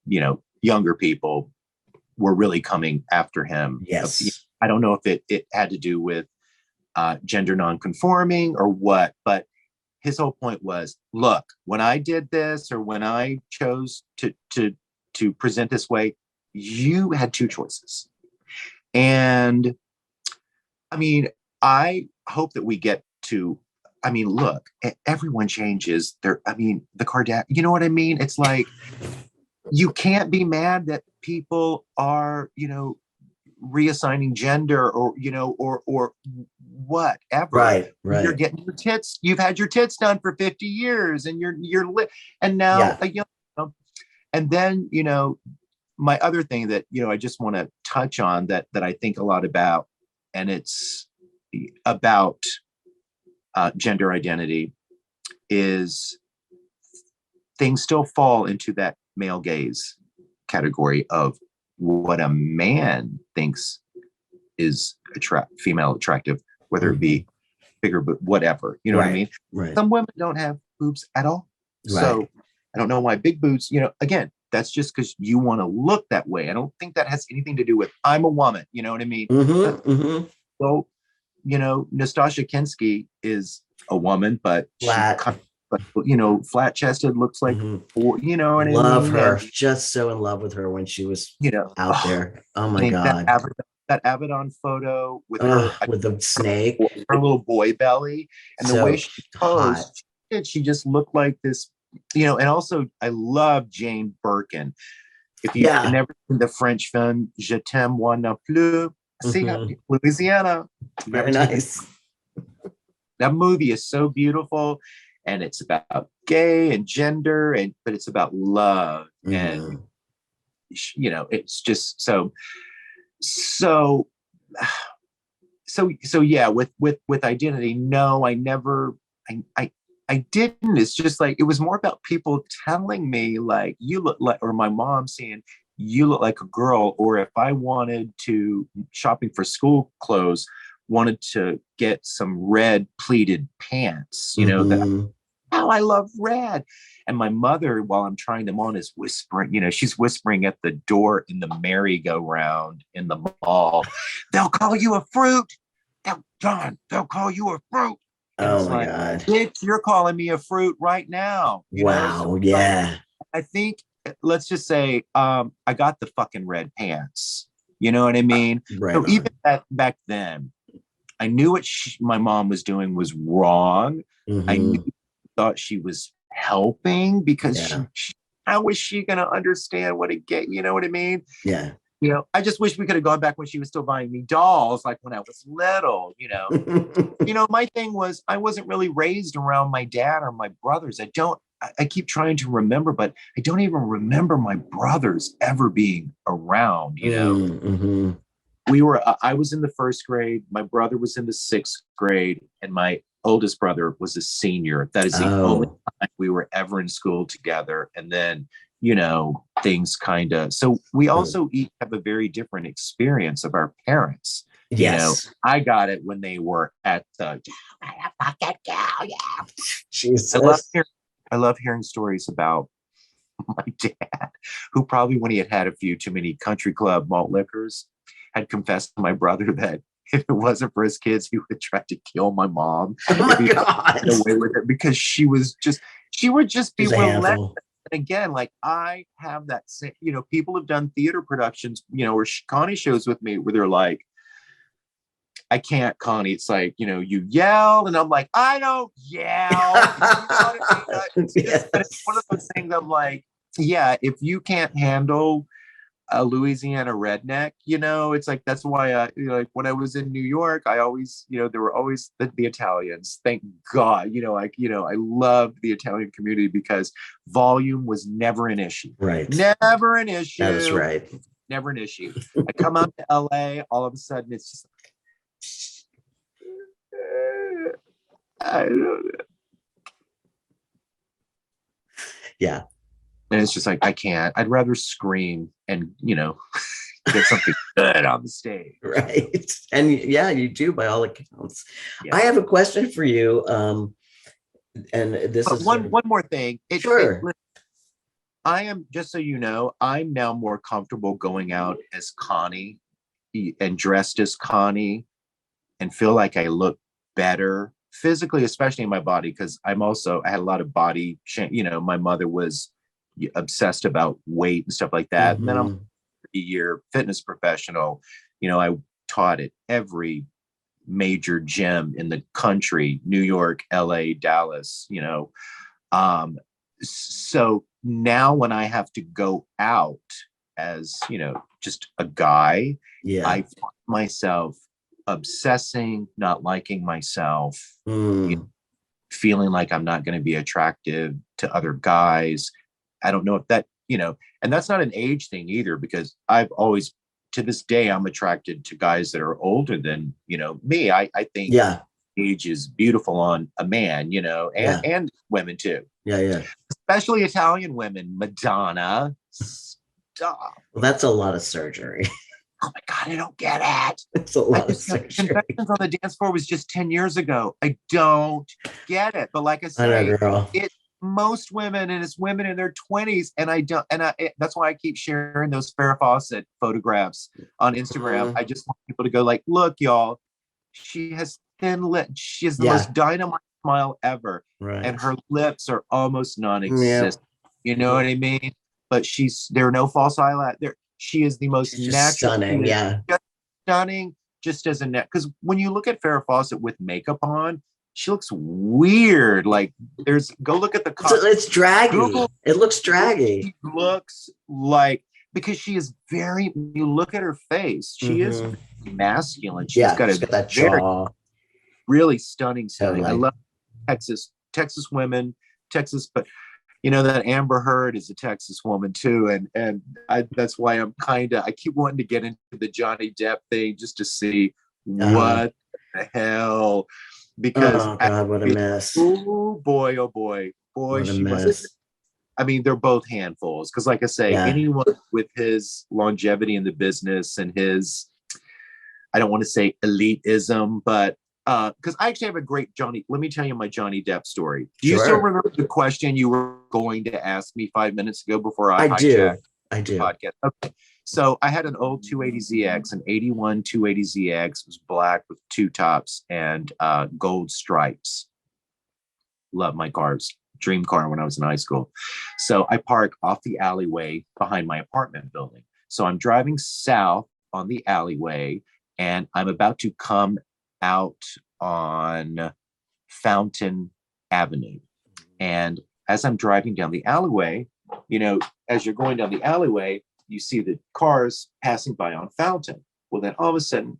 younger people were really coming after him. Yes. I don't know if it had to do with gender nonconforming or what, but his whole point was, look, when I did this, or when I chose to present this way, you had two choices. And I mean, I hope that we get to, look, everyone changes the Kardashian, you know what I mean? It's like, you can't be mad that people are, reassigning gender, or, or whatever. You're Right. getting your tits, you've had your tits done for 50 years, and you're lit. And now, Yeah. and then, my other thing that, I just want to touch on that I think a lot about, and it's about gender identity, is things still fall into that male gaze category of what a man thinks is female attractive, whether it be bigger, but whatever, you know what I mean? Right. Some women don't have boobs at all. Right. So I don't know why big boobs, again, that's just because you want to look that way. I don't think that has anything to do with I'm a woman, you know what I mean? So, Nastasia Kinski is a woman, but she Flat. kind of, flat chested, looks like, you know what I Love mean? her. And, Just so in love with her when she was out there. Oh my that God. Abaddon photo with her, With the snake. her little boy belly, and the way So she hot. posed, she just looked like this, and also I love Jane Birkin. If you've Yeah. never seen the French film Je t'aime moi non plus, see, Louisiana, Very nice. that movie is so beautiful, and it's about gay and gender, but it's about love, and it's just so yeah, with identity, no, I never, I didn't. It's just like, it was more about people telling me, like, you look like, or my mom saying, you look like a girl. Or if I wanted to, shopping for school clothes, wanted to get some red pleated pants, that, oh, I love red. And my mother, while I'm trying them on, is whispering, she's whispering at the door in the merry-go-round in the mall, they'll call you a fruit. John, they'll call you a fruit. And Oh it's my like, God. bitch, you're calling me a fruit right now. Wow. So, Yeah. I think, let's just say, I got the fucking red pants. You know what I mean? Right So on. even back then, I knew what my mom was doing was wrong. I thought she was helping, because how was she going to understand what it gave? You know what I mean? Yeah. I just wish we could have gone back when she was still buying me dolls, like when I was little, my thing was, I wasn't really raised around my dad or my brothers. I keep trying to remember, but I don't even remember my brothers ever being around, I was in the first grade, my brother was in the sixth grade, and my oldest brother was a senior. That is the only time we were ever in school together. And then, things kind of, so we also each have a very different experience of our parents. Yes. I got it when they were at the, Jesus. I love hearing stories about my dad, who probably, when he had had a few too many country club malt liquors, had confessed to my brother that if it wasn't for his kids, he would try to kill my mom. Oh my God. Away with it, because she would just be relentless. And again, like, I have that same, people have done theater productions, or Connie shows with me, where they're like, I can't, Connie. It's like, you yell, and I'm like, I don't yell. It's one of those things. I'm like, yeah, if you can't handle a Louisiana redneck, it's like, that's why like when I was in New York, I always, there were always the Italians. Thank God, I loved the Italian community because volume was never an issue. Right. Never an issue. That is right. Never an issue. I come out to LA, all of a sudden it's just I don't know. Yeah. And it's just like, I can't. I'd rather scream and, get something good on the stage. Right. And yeah, you do by all accounts. Yeah. I have a question for you. And this is one more thing. Sure. I am, just so you know, I'm now more comfortable going out as Connie and dressed as Connie and feel like I look better physically, especially in my body, because I had a lot of body shame. My mother was obsessed about weight and stuff like that. And then I'm a 30-year fitness professional. I taught at every major gym in the country, New York, LA, Dallas, so now when I have to go out as, just a guy, I find myself obsessing, not liking myself, feeling like I'm not going to be attractive to other guys. I don't know if that, and that's not an age thing either, because I've always, to this day, I'm attracted to guys that are older than, me. I think age is beautiful on a man, and women too. Yeah. Especially Italian women. Madonna. Stop. Well, that's a lot of surgery. Oh my God, I don't get it. It's a lot of surgery. Confessions on the Dance Floor was just 10 years ago. I don't get it. But like I say, I know, girl. It's most women, and it's women in their 20s. And that's why I keep sharing those Farrah Fawcett photographs on Instagram. I just want people to go like, look, y'all, she has thin lips. She has the most dynamite smile ever. Right. And her lips are almost non-existent. You know what I mean? But there are no false eyelash. She is the most natural. Stunning. Yeah. Just stunning. Just as a net. Because when you look at Farrah Fawcett with makeup on, she looks weird. Like go look at the costume. It's draggy. It looks draggy. She looks like, because she is when you look at her face, she is masculine. She's got that jaw. Really stunning. Totally. I love Texas women, but that Amber Heard is a Texas woman too. And that's why I keep wanting to get into the Johnny Depp thing just to see what the hell, because oh God, what a mess. Oh boy, she must. I mean, they're both handfuls. Because like I say, anyone with his longevity in the business and his, I don't want to say elitism, but because I actually have a great let me tell you my Johnny Depp story. Do you still remember the question you were going to ask me 5 minutes ago before I do. Podcast? Okay. So I had an old 280ZX, an 81 280ZX. It was black with two tops and gold stripes. Love my cars. Dream car when I was in high school. So I park off the alleyway behind my apartment building. So I'm driving south on the alleyway, and I'm about to come out on Fountain Avenue. And as I'm driving down the alleyway, as you're going down the alleyway, you see the cars passing by on Fountain. Well, then all of a sudden,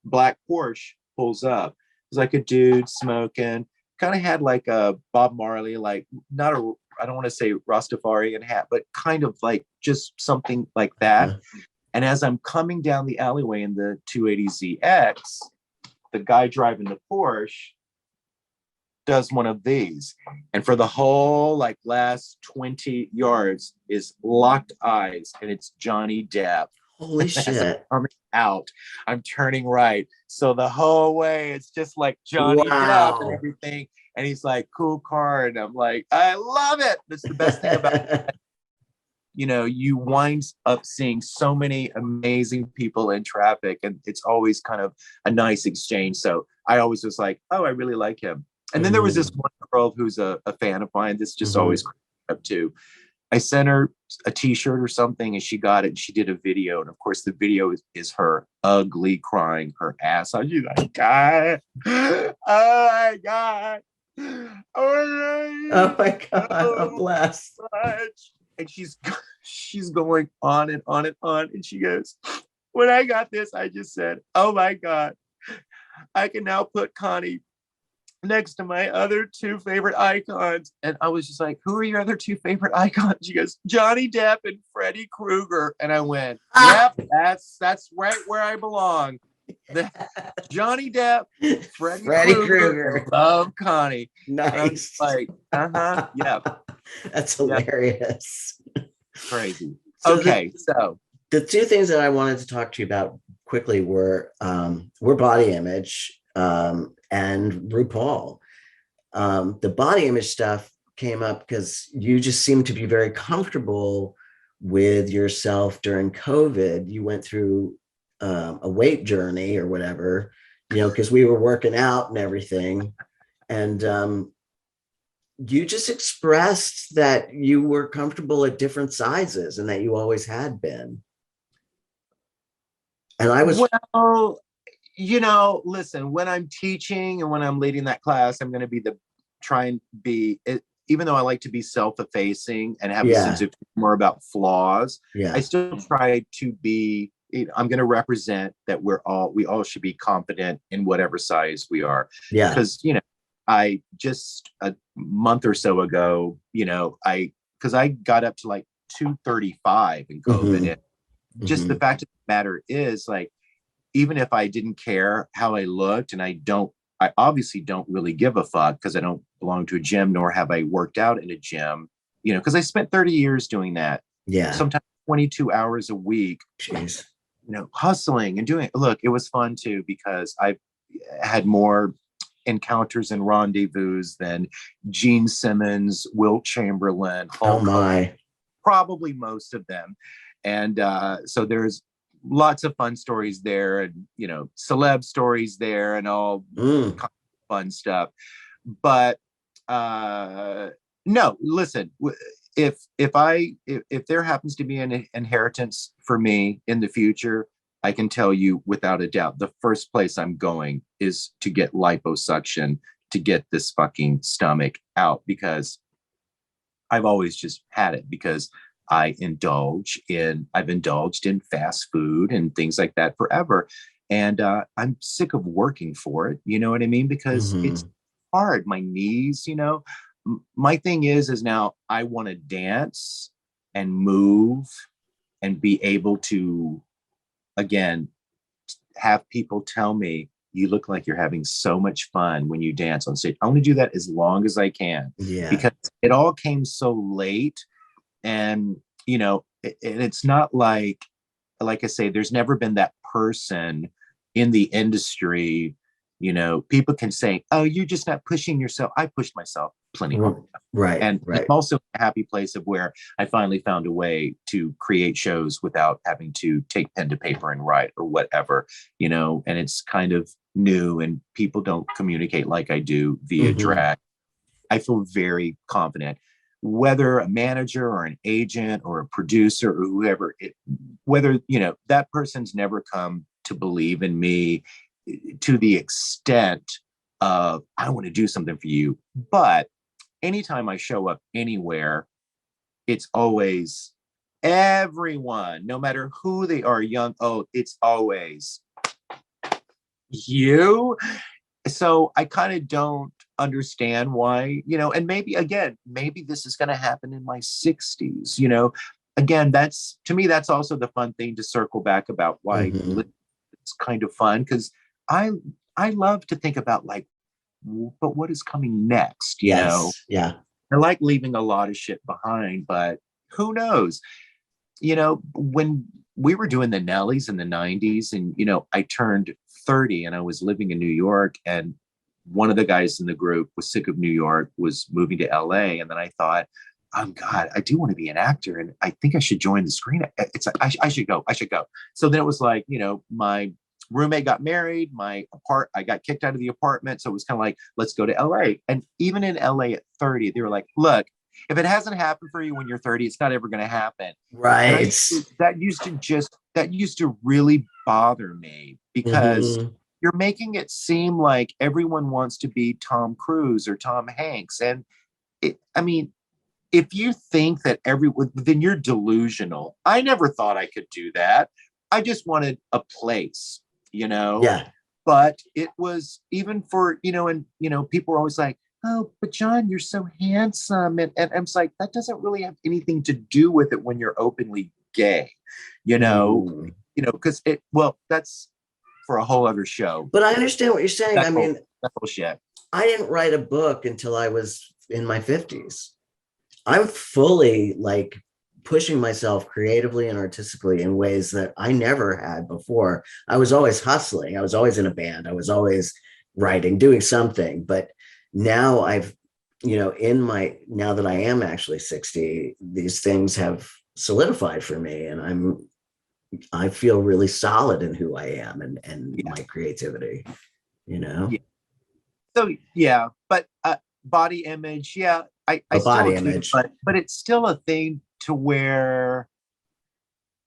black Porsche pulls up. It was like a dude smoking, kind of had like a Bob Marley, like I don't want to say Rastafarian hat, but kind of like just something like that. And as I'm coming down the alleyway in the 280ZX, the guy driving the Porsche does one of these. And for the whole last 20 yards is locked eyes, and it's Johnny Depp. Holy shit. I'm coming out. I'm turning right. So the whole way it's just like Johnny Depp and everything. And he's like, cool car. And I'm like, I love it. That's the best thing about it. You wind up seeing so many amazing people in traffic, and it's always kind of a nice exchange. So I always was like, oh, I really like him. And then there was this one girl who's a fan of mine. This just always up to. I sent her a t-shirt or something, and she got it, and she did a video. And of course the video is her ugly crying her ass off. She's like, God, oh my God. Oh my God, I'm blessed. And she's going on and on and on. And she goes, when I got this, I just said, oh my God, I can now put Connie next to my other two favorite icons. And I was just like, who are your other two favorite icons? She goes, Johnny Depp and Freddy Krueger. And I went, yep, that's right where I belong. Johnny Depp, Freddy Krueger, Love Connie. Nice. Like, yeah. That's hilarious. Crazy. So okay, so the two things that I wanted to talk to you about quickly were body image and RuPaul. The body image stuff came up because you just seemed to be very comfortable with yourself during COVID. You went through a weight journey or whatever, because we were working out and everything. And you just expressed that you were comfortable at different sizes and that you always had been. And I was, well, listen, when I'm teaching and when I'm leading that class, I'm going to try and be, even though I like to be self-effacing and have a sense of more about flaws, I still try to be, I'm going to represent that we all should be confident in whatever size we are. Yeah. Because, I just a month or so ago, because I got up to like 235 in COVID. And just the fact of the matter is, like, even if I didn't care how I looked, and I obviously don't really give a fuck because I don't belong to a gym, nor have I worked out in a gym, because I spent 30 years doing that. Yeah. Sometimes 22 hours a week. Jeez. Hustling and doing it. Look, it was fun too, because I've had more encounters and rendezvous than Gene Simmons, Wilt Chamberlain, Hulk Hogan, probably most of them. And so there's lots of fun stories there, and celeb stories there, and all kind of fun stuff. But no, listen, if there happens to be an inheritance for me in the future, I can tell you without a doubt, the first place I'm going is to get liposuction to get this fucking stomach out, because I've always just had it, because I've indulged in fast food and things like that forever. And I'm sick of working for it. You know what I mean? Because it's hard. My knees, my thing is now I want to dance and move and be able to, again, have people tell me, you look like you're having so much fun when you dance on stage. I want to do that as long as I can, because it all came so late. And, it's not like I say, there's never been that person in the industry. People can say, oh, you're just not pushing yourself. I pushed myself plenty hard. Right. And I'm also a happy place of where I finally found a way to create shows without having to take pen to paper and write or whatever, and it's kind of new, and people don't communicate like I do via drag. I feel very confident, whether a manager or an agent or a producer or whoever, whether, that person's never come to believe in me to the extent of, I want to do something for you. But anytime I show up anywhere, it's always everyone, no matter who they are, young, old, it's always you. So I kind of don't understand why, and maybe this is going to happen in my 60s, again, to me, that's also the fun thing to circle back about why it's kind of fun. Because I love to think about, like, but what is coming next? Yeah. I like leaving a lot of shit behind, but who knows? When we were doing the Nellies in the 90s, and, I turned 30 and I was living in New York, and one of the guys in the group was sick of New York, was moving to LA. And then I thought, oh God, I do want to be an actor, and I think I should join the screen. It's like, I should go. So then it was like, my roommate got married, I got kicked out of the apartment. So it was kind of like, let's go to LA. And even in LA at 30, they were like, look, if it hasn't happened for you when you're 30, it's not ever going to happen. Right. That used to really bother me, because you're making it seem like everyone wants to be Tom Cruise or Tom Hanks. And if you think that then you're delusional. I never thought I could do that. I just wanted a place, Yeah. but it was even for, and, people were always like, oh, but John, you're so handsome. And I'm just like, that doesn't really have anything to do with it when you're openly gay, Mm. because that's for a whole other show. But I understand what you're saying. I mean, That's bullshit. I didn't write a book until I was in my 50s. I'm fully like pushing myself creatively and artistically in ways that I never had before. I was always hustling. I was always in a band. I was always writing, doing something. But now now that I am actually 60, these things have solidified for me, and I feel really solid in who I am and my creativity, Yeah. So yeah, but body image, yeah, I body still image, but it's still a thing to where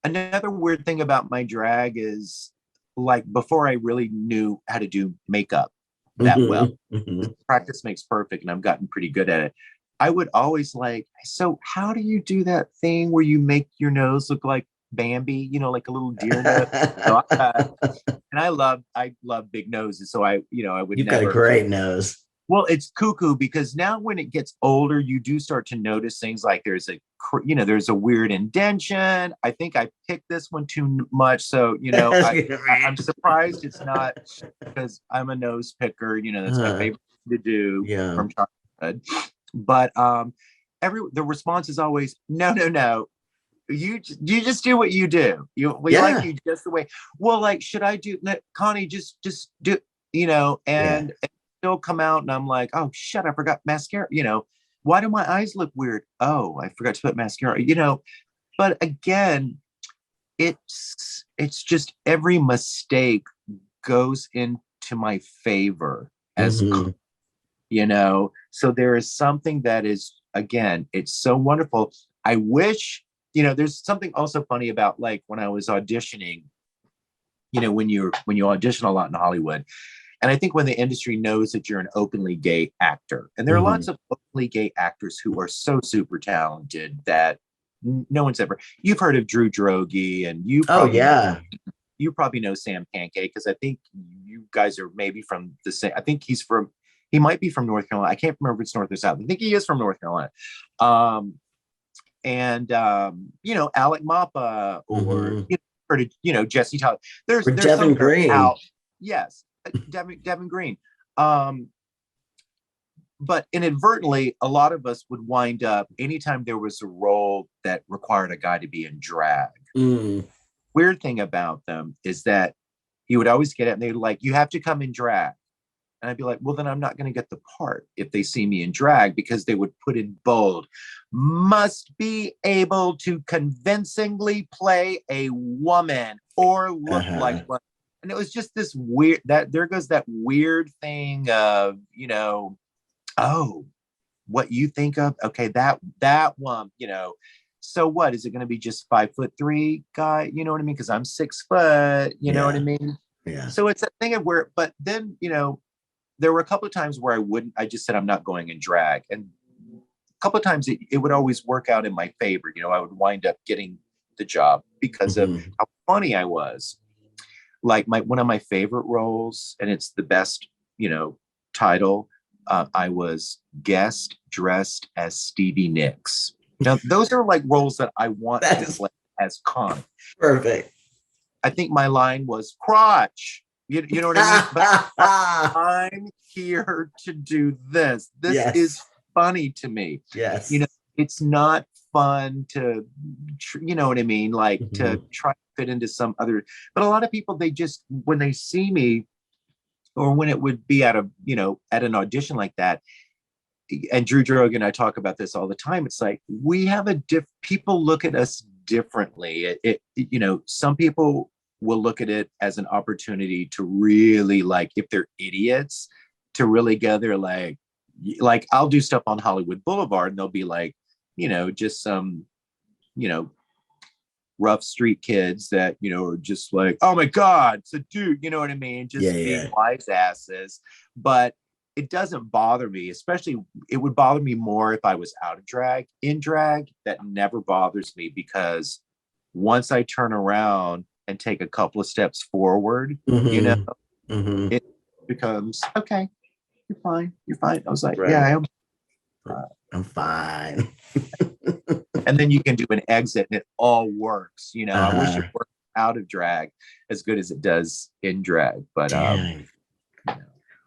another weird thing about my drag is, like, before I really knew how to do makeup that well, practice makes perfect, and I've gotten pretty good at it. I would always like, so how do you do that thing where you make your nose look like Bambi, like a little deer nose? So and I love big noses, so I would You've never. got a great nose. Well, it's cuckoo because now when it gets older, you do start to notice things like there's a weird indentation. I think I picked this one too much. So, I'm surprised it's not, because I'm a nose picker, that's my favorite thing to do from childhood. But the response is always, no, no, no. You just do what you do. Like you just the way. Well, like, should I do, Connie, just do, and still come out, and I'm like, oh shit, I forgot mascara. Why do my eyes look weird? Oh, I forgot to put mascara. But again, it's just every mistake goes into my favor as so there is something that is, again, it's so wonderful. I wish, there's something also funny about, like, when I was auditioning, when you audition a lot in Hollywood. And I think when the industry knows that you're an openly gay actor, and there are lots of openly gay actors who are so super talented that no one's ever, you've heard of Drew Droege, and you probably know Sam Pancake, because I think you guys are maybe from the same, I think he might be from North Carolina. I can't remember if it's North or South. I think he is from North Carolina. And Alec Mapa, or Jesse Tyler. There's Devin Green. Yes, Devin Green. But inadvertently, a lot of us would wind up, anytime there was a role that required a guy to be in drag. Weird thing about them is that you would always get it, and they'd like, you have to come in drag. And I'd be like, well, then I'm not going to get the part if they see me in drag, because they would put in bold, must be able to convincingly play a woman or look like one. And it was just this weird, that there goes that weird thing of, oh, what you think of, okay, that one, so what, is it going to be just 5'3" guy? You know what I mean? Because I'm 6 foot, you know what I mean? Yeah. So it's a thing of where, but then, there were a couple of times where I just said, I'm not going in drag. And a couple of times it would always work out in my favor. I would wind up getting the job because of how funny I was. Like one of my favorite roles, and it's the best, title. I was guest dressed as Stevie Nicks. Now, those are like roles that I want to play as Connie. Perfect. I think my line was crotch. You know what I mean? But I'm here to do this. This is funny to me. Yes. It's not fun to, you know what I mean? Like to try to fit into some other, but a lot of people, they just, when they see me, or when it would be at an audition like that, and Drew Droege and I talk about this all the time. It's like, we have people look at us differently. Some people will look at it as an opportunity to really, like, if they're idiots, to really go there, like I'll do stuff on Hollywood Boulevard, and they'll be like, just some, rough street kids that, are just like, oh my God, it's a dude, you know what I mean? Just being wise asses. But it doesn't bother me, especially it would bother me more if I was out of drag. In drag, that never bothers me, because once I turn around and take a couple of steps forward, you know, it becomes okay. You're fine. You're fine. I was like, Right. yeah, I am. I'm fine. And then you can do an exit and it all works. You know, I wish it worked out of drag as good as it does in drag. But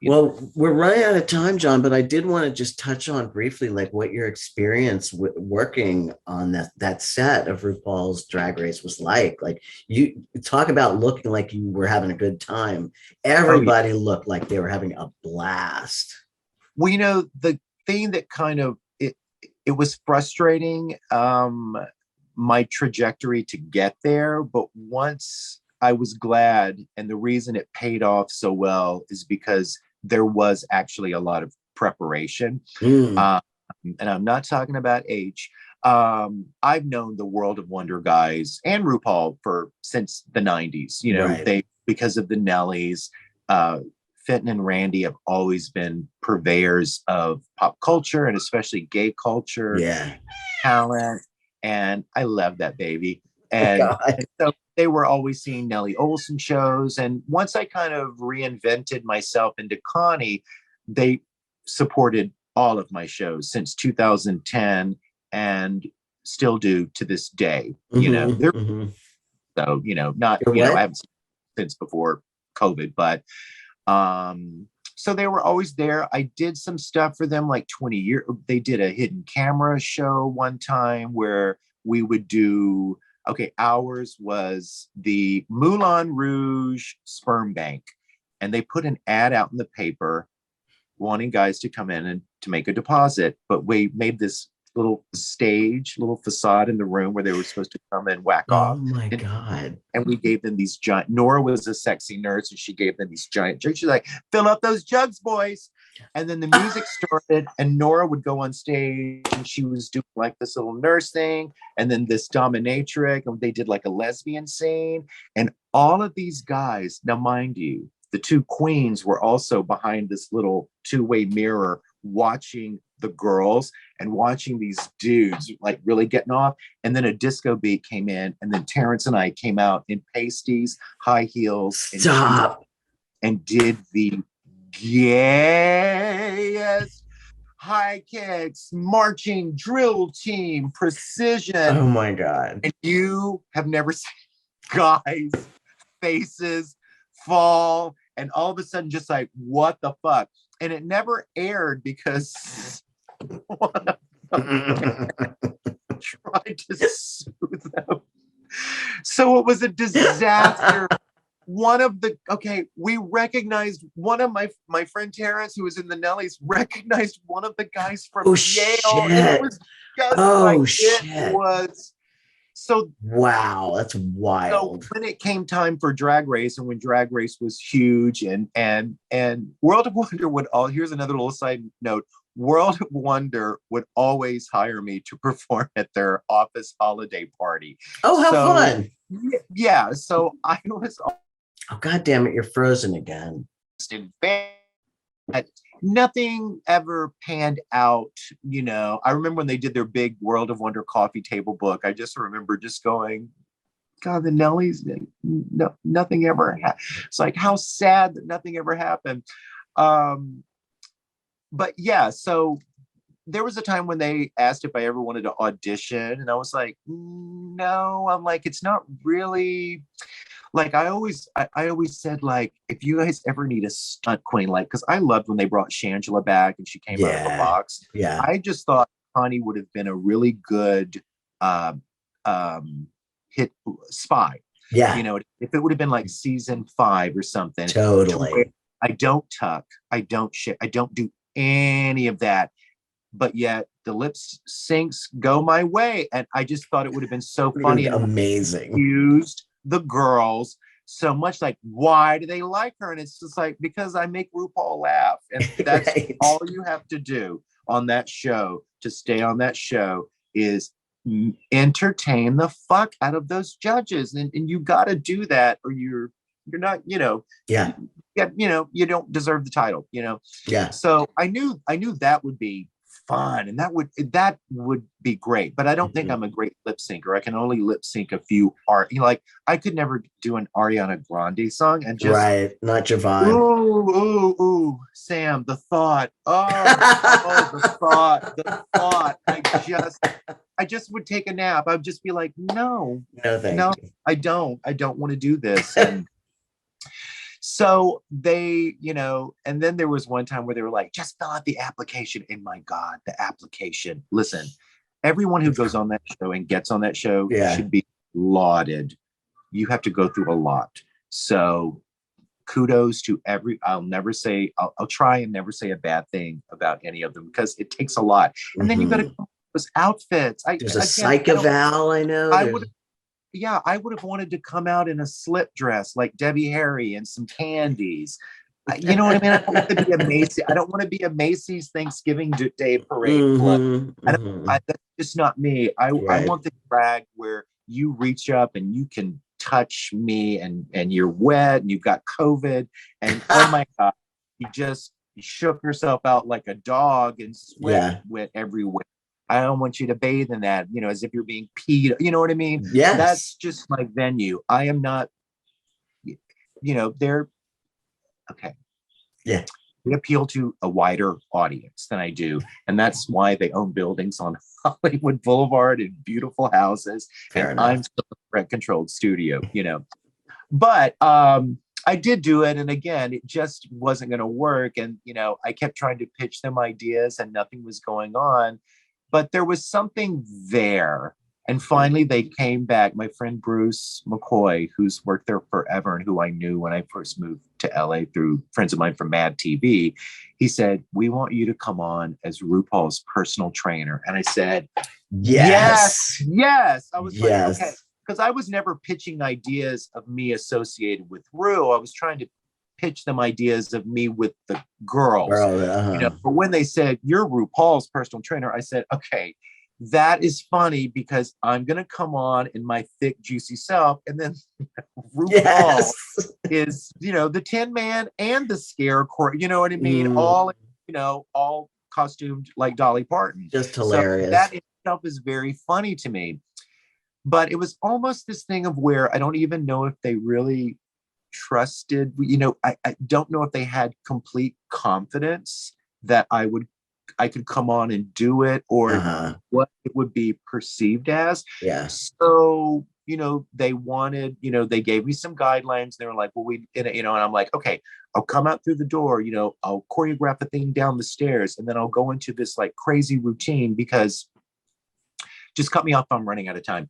well, we're running out of time, John, but I did want to just touch on briefly, like what your experience working on that set of RuPaul's Drag Race was like. Like, you talk about looking like you were having a good time. Everybody looked like they were having a blast. Well, you know, the thing that kind of it was frustrating, my trajectory to get there, but once I was glad, and the reason it paid off so well is because there was actually a lot of preparation. And I'm not talking about age. I've known the World of Wonder guys and RuPaul since the 90s. You know, they, because of the Nellies, Fenton and Randy have always been purveyors of pop culture, and especially gay culture, talent. And I love that baby. And so they were always seeing Nellie Olson shows. And once I kind of reinvented myself into Connie, they supported all of my shows since 2010 and still do to this day. You know, so, you know, not, you know, I haven't seen since before COVID, but so they were always there. I did some stuff for them like 20 years. They did a hidden camera show one time where we would do, ours was the Moulin Rouge sperm bank. And they put an ad out in the paper wanting guys to come in and to make a deposit. But we made this little stage, little facade in the room where they were supposed to come and whack off. Oh my God. And we gave them these giant, Nora was a sexy nurse, and she gave them these giant jugs. She's like, fill up those jugs, boys. And then the music started, and Nora would go on stage, and she was doing like this little nurse thing, and then this dominatrix, and they did like a lesbian scene. And all of these guys, now mind you, the two queens were also behind this little two-way mirror watching the girls and watching these dudes like really getting off. And then a disco beat came in, and then Terrence and I came out in pasties, high heels, and did the gayest high kicks, marching, drill team, precision. Oh my God. And you have never seen guys' faces fall, and all of a sudden just like, what the fuck? And it never aired because one of them tried to sue them. So it was a disaster. We recognized one of my friend Terrence, who was in the Nellies, recognized one of the guys from Yale. Shit. And it was just it was. So wow, that's wild. So when it came time for Drag Race, and when Drag Race was huge, and World of Wonder here's another little side note. World of Wonder would always hire me to perform at their office holiday party. Oh, how fun. Yeah. So I was. Oh, God damn it. You're frozen again. Nothing ever panned out. You know, I remember when they did their big World of Wonder coffee table book. I just remember just going, God, the Nellies, no, nothing ever happened. It's like, how sad that nothing ever happened. But yeah, so there was a time when they asked if I ever wanted to audition, and I was like, no. I'm like, it's not really. Like I always said, like, if you guys ever need a stunt queen, like, because I loved when they brought Shangela back and she came out of a box. Yeah. I just thought Connie would have been a really good hit spy. Yeah. You know, if it would have been like season 5 or something. Totally. I don't tuck. I don't shit. I don't do any of that. But yet the lip syncs go my way. And I just thought it would have been so funny. And amazing. Used the girls so much, like, why do they like her? And it's just like, because I make RuPaul laugh, and that's all you have to do on that show to stay on that show is entertain the fuck out of those judges, and you got to do that, or you're not, you know. Yeah. yeah, you don't deserve the title, Yeah. So I knew that would be fun, and that would be great. But I don't think Mhm. I'm a great lip syncer. I can only lip sync a few art. Like I could never do an Ariana Grande song and just Right. Not your vibe. ooh, Sam, the thought. Oh, the thought. I just would take a nap. I'd just be like, no, No, thank no, you. I don't want to do this. And so and then there was one time where they were like, just fill out the application. And my God, the application. Listen, everyone who goes on that show and gets on that show Yeah. should be lauded. You have to go through a lot. So kudos to I'll try and never say a bad thing about any of them, because it takes a lot. And then you got to Mhm. come up with those outfits. There's a Again, psych eval, I know. I would I would have wanted to come out in a slip dress like Debbie Harry and some candies. You know what I mean? I don't want to be a Macy's. I don't want to be a Macy's Thanksgiving Day parade float. That's just not me. I Right. want the drag where you reach up and you can touch me, and you're wet and you've got COVID, and oh my God, you just shook yourself out like a dog and sweat Yeah. went everywhere. I don't want you to bathe in that, as if you're being peed. You know what I mean? That's Yes. just my venue. I am not, they're okay. Yeah. They appeal to a wider audience than I do. And that's why they own buildings on Hollywood Boulevard and beautiful houses. Fair And enough. I'm still a rent controlled studio, But I did do it. And again, it just wasn't going to work. And, I kept trying to pitch them ideas and nothing was going on. But there was something there. And finally, they came back. My friend Bruce McCoy, who's worked there forever and who I knew when I first moved to LA through friends of mine from Mad TV, he said, "We want you to come on as RuPaul's personal trainer." And I said, Yes. yes. I was like, okay. Yes. Because I was never pitching ideas of me associated with Ru. I was trying to pitch them ideas of me with the girls. Girl, But when they said, "You're RuPaul's personal trainer," I said, okay, that is funny, because I'm going to come on in my thick, juicy self. And then RuPaul Yes. is, the Tin Man and the Scarecrow, you know what I mean? Mm. All costumed like Dolly Parton. Just So hilarious. that itself is very funny to me. But it was almost this thing of where I don't even know if they really trusted, I don't know if they had complete confidence that I could come on and do it, or what it would be perceived as. Yeah. So, they wanted, they gave me some guidelines. They were like, well, and I'm like, okay, I'll come out through the door, I'll choreograph a thing down the stairs, and then I'll go into this like crazy routine, because just cut me off if I'm running out of time.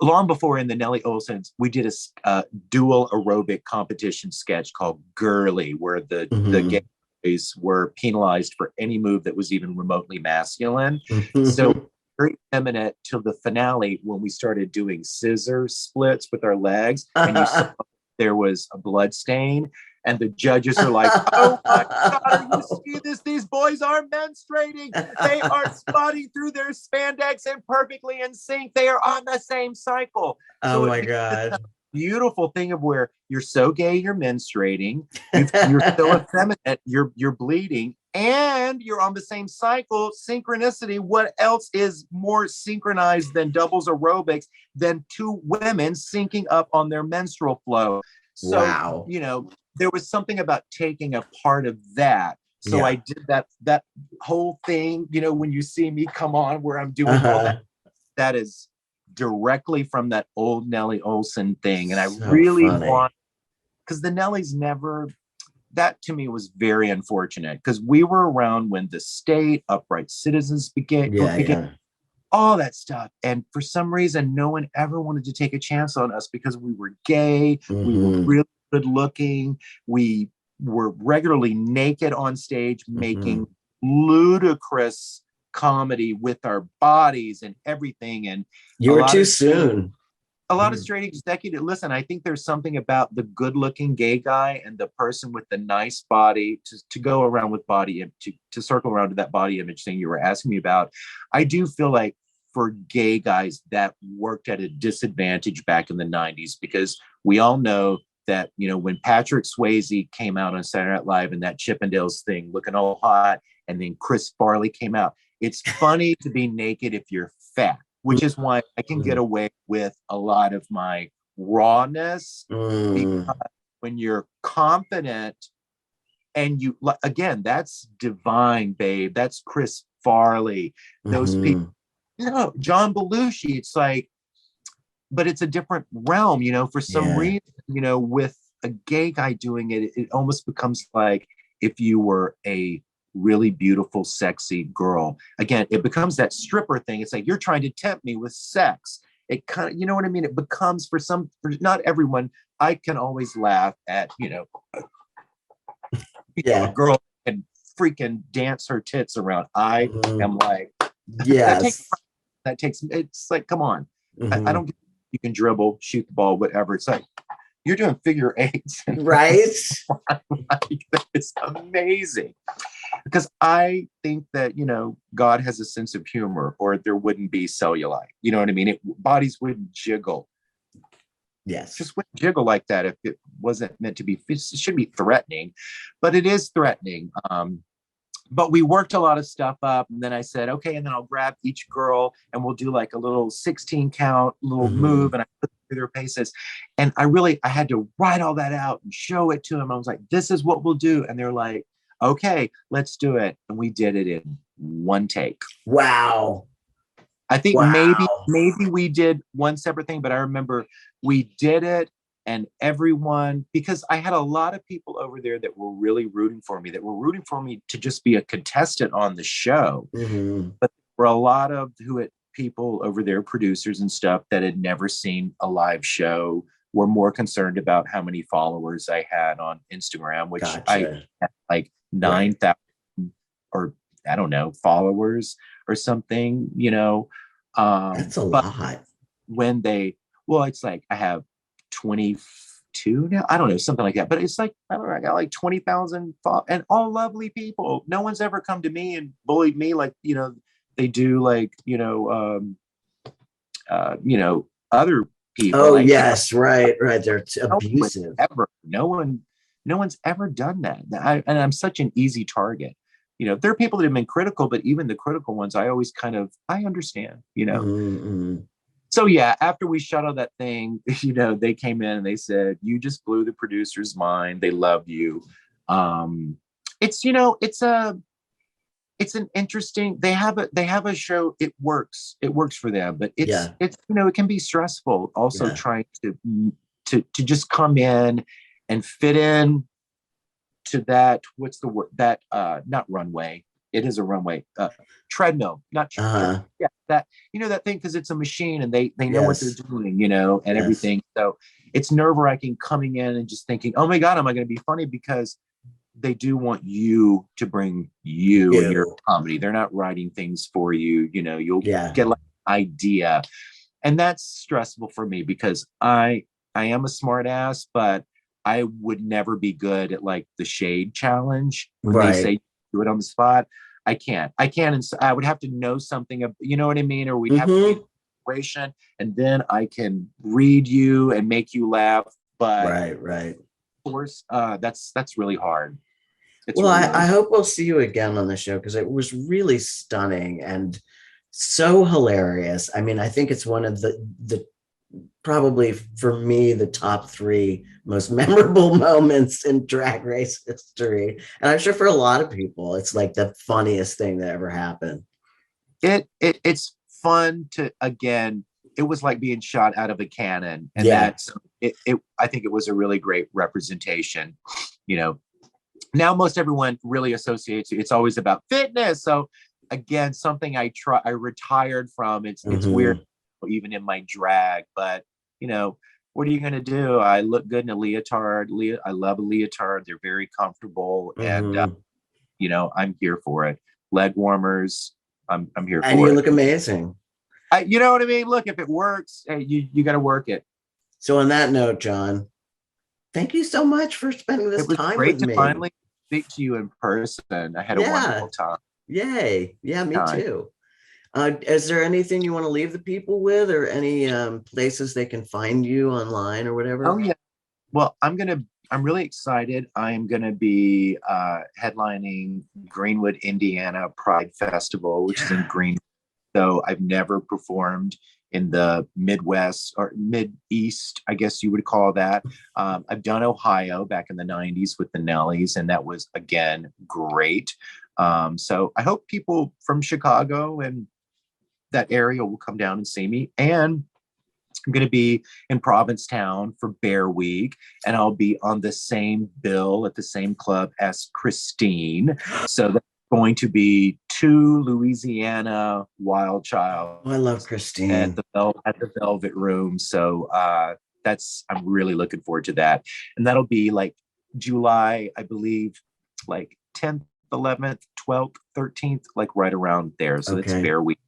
Long before, in the Nellie Olsons, we did a dual aerobic competition sketch called Girly, where the gay boys were penalized for any move that was even remotely masculine. So very feminine till the finale, when we started doing scissor splits with our legs, and you saw there was a blood stain. And the judges are like, "Oh my God, you see this? These boys are menstruating. They are spotting through their spandex and perfectly in sync. They are on the same cycle." Oh my God. Beautiful thing of where you're so gay, you're menstruating, you're so effeminate, you're bleeding, and you're on the same cycle. Synchronicity. What else is more synchronized than doubles aerobics than two women syncing up on their menstrual flow? So, wow. There was something about taking a part of that. So I did that whole thing, when you see me come on where I'm doing all that is directly from that old Nellie Olson thing. And I really want, because the Nellies never, that to me was very unfortunate, because we were around when the state, Upright Citizens began, all that stuff. And for some reason, no one ever wanted to take a chance on us, because we were gay, we were really good looking, we were regularly naked on stage, making ludicrous comedy with our bodies and everything. And you were too soon. A lot of straight executives, listen, I think there's something about the good looking gay guy and the person with the nice body to go around with body, to circle around to that body image thing you were asking me about. I do feel like for gay guys that worked at a disadvantage back in the 90s, because we all know that, you know, when Patrick Swayze came out on Saturday Night Live and that Chippendales thing looking all hot, and then Chris Farley came out. It's funny to be naked if you're fat, which is why I can get away with a lot of my rawness, because when you're confident and you, again, that's divine, babe. That's Chris Farley. Those people, you know, John Belushi, it's like, but it's a different realm, you know, for some reason, you know, with a gay guy doing it, it almost becomes like if you were a really beautiful, sexy girl. Again, it becomes that stripper thing. It's like, you're trying to tempt me with sex. It kind of, you know what I mean? It becomes for not everyone. I can always laugh at, you know, a girl can freaking dance her tits around. I am like, that takes, it's like, come on. I don't get, you can dribble, shoot the ball, whatever. It's like, you're doing figure eights. Right. Like, it's amazing. Because I think that, you know, God has a sense of humor, or there wouldn't be cellulite. You know what I mean? Bodies wouldn't jiggle. Yes. Just wouldn't jiggle like that if it wasn't meant to be. It should be threatening, but it is threatening. But we worked a lot of stuff up, and then I said, okay, and then I'll grab each girl and we'll do like a little 16 count little move, and I put through their paces. And I had to write all that out and show it to them. I was like, this is what we'll do. And they're like, okay, let's do it. And we did it in one take. Wow. I think maybe we did one separate thing, but I remember we did it. And everyone, because I had a lot of people over there that were really rooting for me, to just be a contestant on the show. But there were a lot of people over there, producers and stuff, that had never seen a live show, were more concerned about how many followers I had on Instagram, which I had like 9,000 or I don't know, followers or something, you know. That's a lot. When it's like I have 22 now, I don't know, something like that, but it's like, I don't know, I got like 20,000 and all lovely people. No one's ever come to me and bullied me like, you know, they do like, you know, other people. Oh, like, yes, right. They're abusive. No one's ever done that. And I'm such an easy target. You know, there are people that have been critical, but even the critical ones, I always I understand, you know. So yeah, after we shut all that thing, you know, they came in and they said, you just blew the producer's mind. They love you. It's, you know, it's an interesting, they have a show. It works for them, but it's, you know, it can be stressful also trying to just come in and fit in to that. What's the word? That, not runway. It is a runway, treadmill, not that, you know, that thing, because it's a machine and they know what they're doing, you know, and everything. So it's nerve-wracking coming in and just thinking, oh my God, am I going to be funny? Because they do want you to bring you and your comedy. They're not writing things for you, you know. You'll get like an idea, and that's stressful for me because I am a smart ass, but I would never be good at like the shade challenge when they say do it on the spot. I can't. And I would have to know something of, you know what I mean? Or we'd have to be in a situation, and then I can read you and make you laugh. But of course, that's really hard. I hope we'll see you again on the show, because it was really stunning and so hilarious. I mean, I think it's one of the probably for me the top 3 most memorable moments in Drag Race history, and I'm sure for a lot of people it's like the funniest thing that ever happened. It's fun to, again, it was like being shot out of a cannon, and that's it. I think it was a really great representation. You know, now most everyone really associates it's always about fitness. So again, something I retired from. It's weird even in my drag, but you know, what are you going to do? I look good in a leotard. I love a leotard. They're very comfortable, and you know, I'm here for it. Leg warmers, I'm here for it. And you look amazing. You know what I mean? Look, if it works, hey, you got to work it. So on that note, John, thank you so much for spending this time with me. It was great to finally speak to you in person. I had a wonderful time. Yay. Yeah, me too. Is there anything you want to leave the people with, or any places they can find you online or whatever? Oh yeah. Well, I'm really excited. I'm gonna be headlining Greenwood, Indiana Pride Festival, which is in Yeah. Green. So I've never performed in the Midwest or Mid East, I guess you would call that. I've done Ohio back in the 90s with the Nellies, and that was again great. So I hope people from Chicago and that area will come down and see me. And I'm going to be in Provincetown for Bear Week, and I'll be on the same bill at the same club as Christine. So that's going to be two Louisiana wild child Oh, I love at Christine. the Velvet Room. So that's I'm really looking forward to that, and that'll be like July, I believe, like 10th, 11th, 12th, 13th, like right around there. So that's Okay. Bear Week.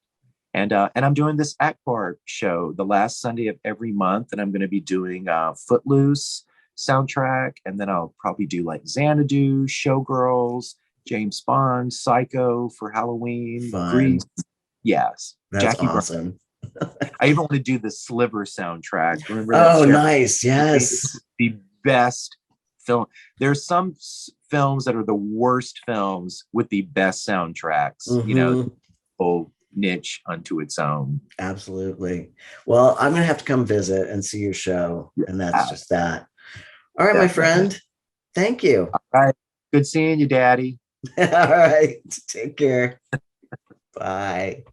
And I'm doing this Akbar show the last Sunday of every month, and I'm going to be doing Footloose soundtrack, and then I'll probably do like Xanadu, Showgirls, James Bond, Psycho for Halloween, Grease. Fun. Yes, That's Jackie Brown. awesome. I even want to do the Sliver soundtrack. Remember that Oh, show? nice. Yes. The best film. There's some films that are the worst films with the best soundtracks. You know, Hmm. whole niche unto its own. Absolutely. Well, I'm going to have to come visit and see your show. And that's Yeah, just that. All right, my definitely. friend. Thank you. All right. Good seeing you, Daddy. All right. Take care. Bye.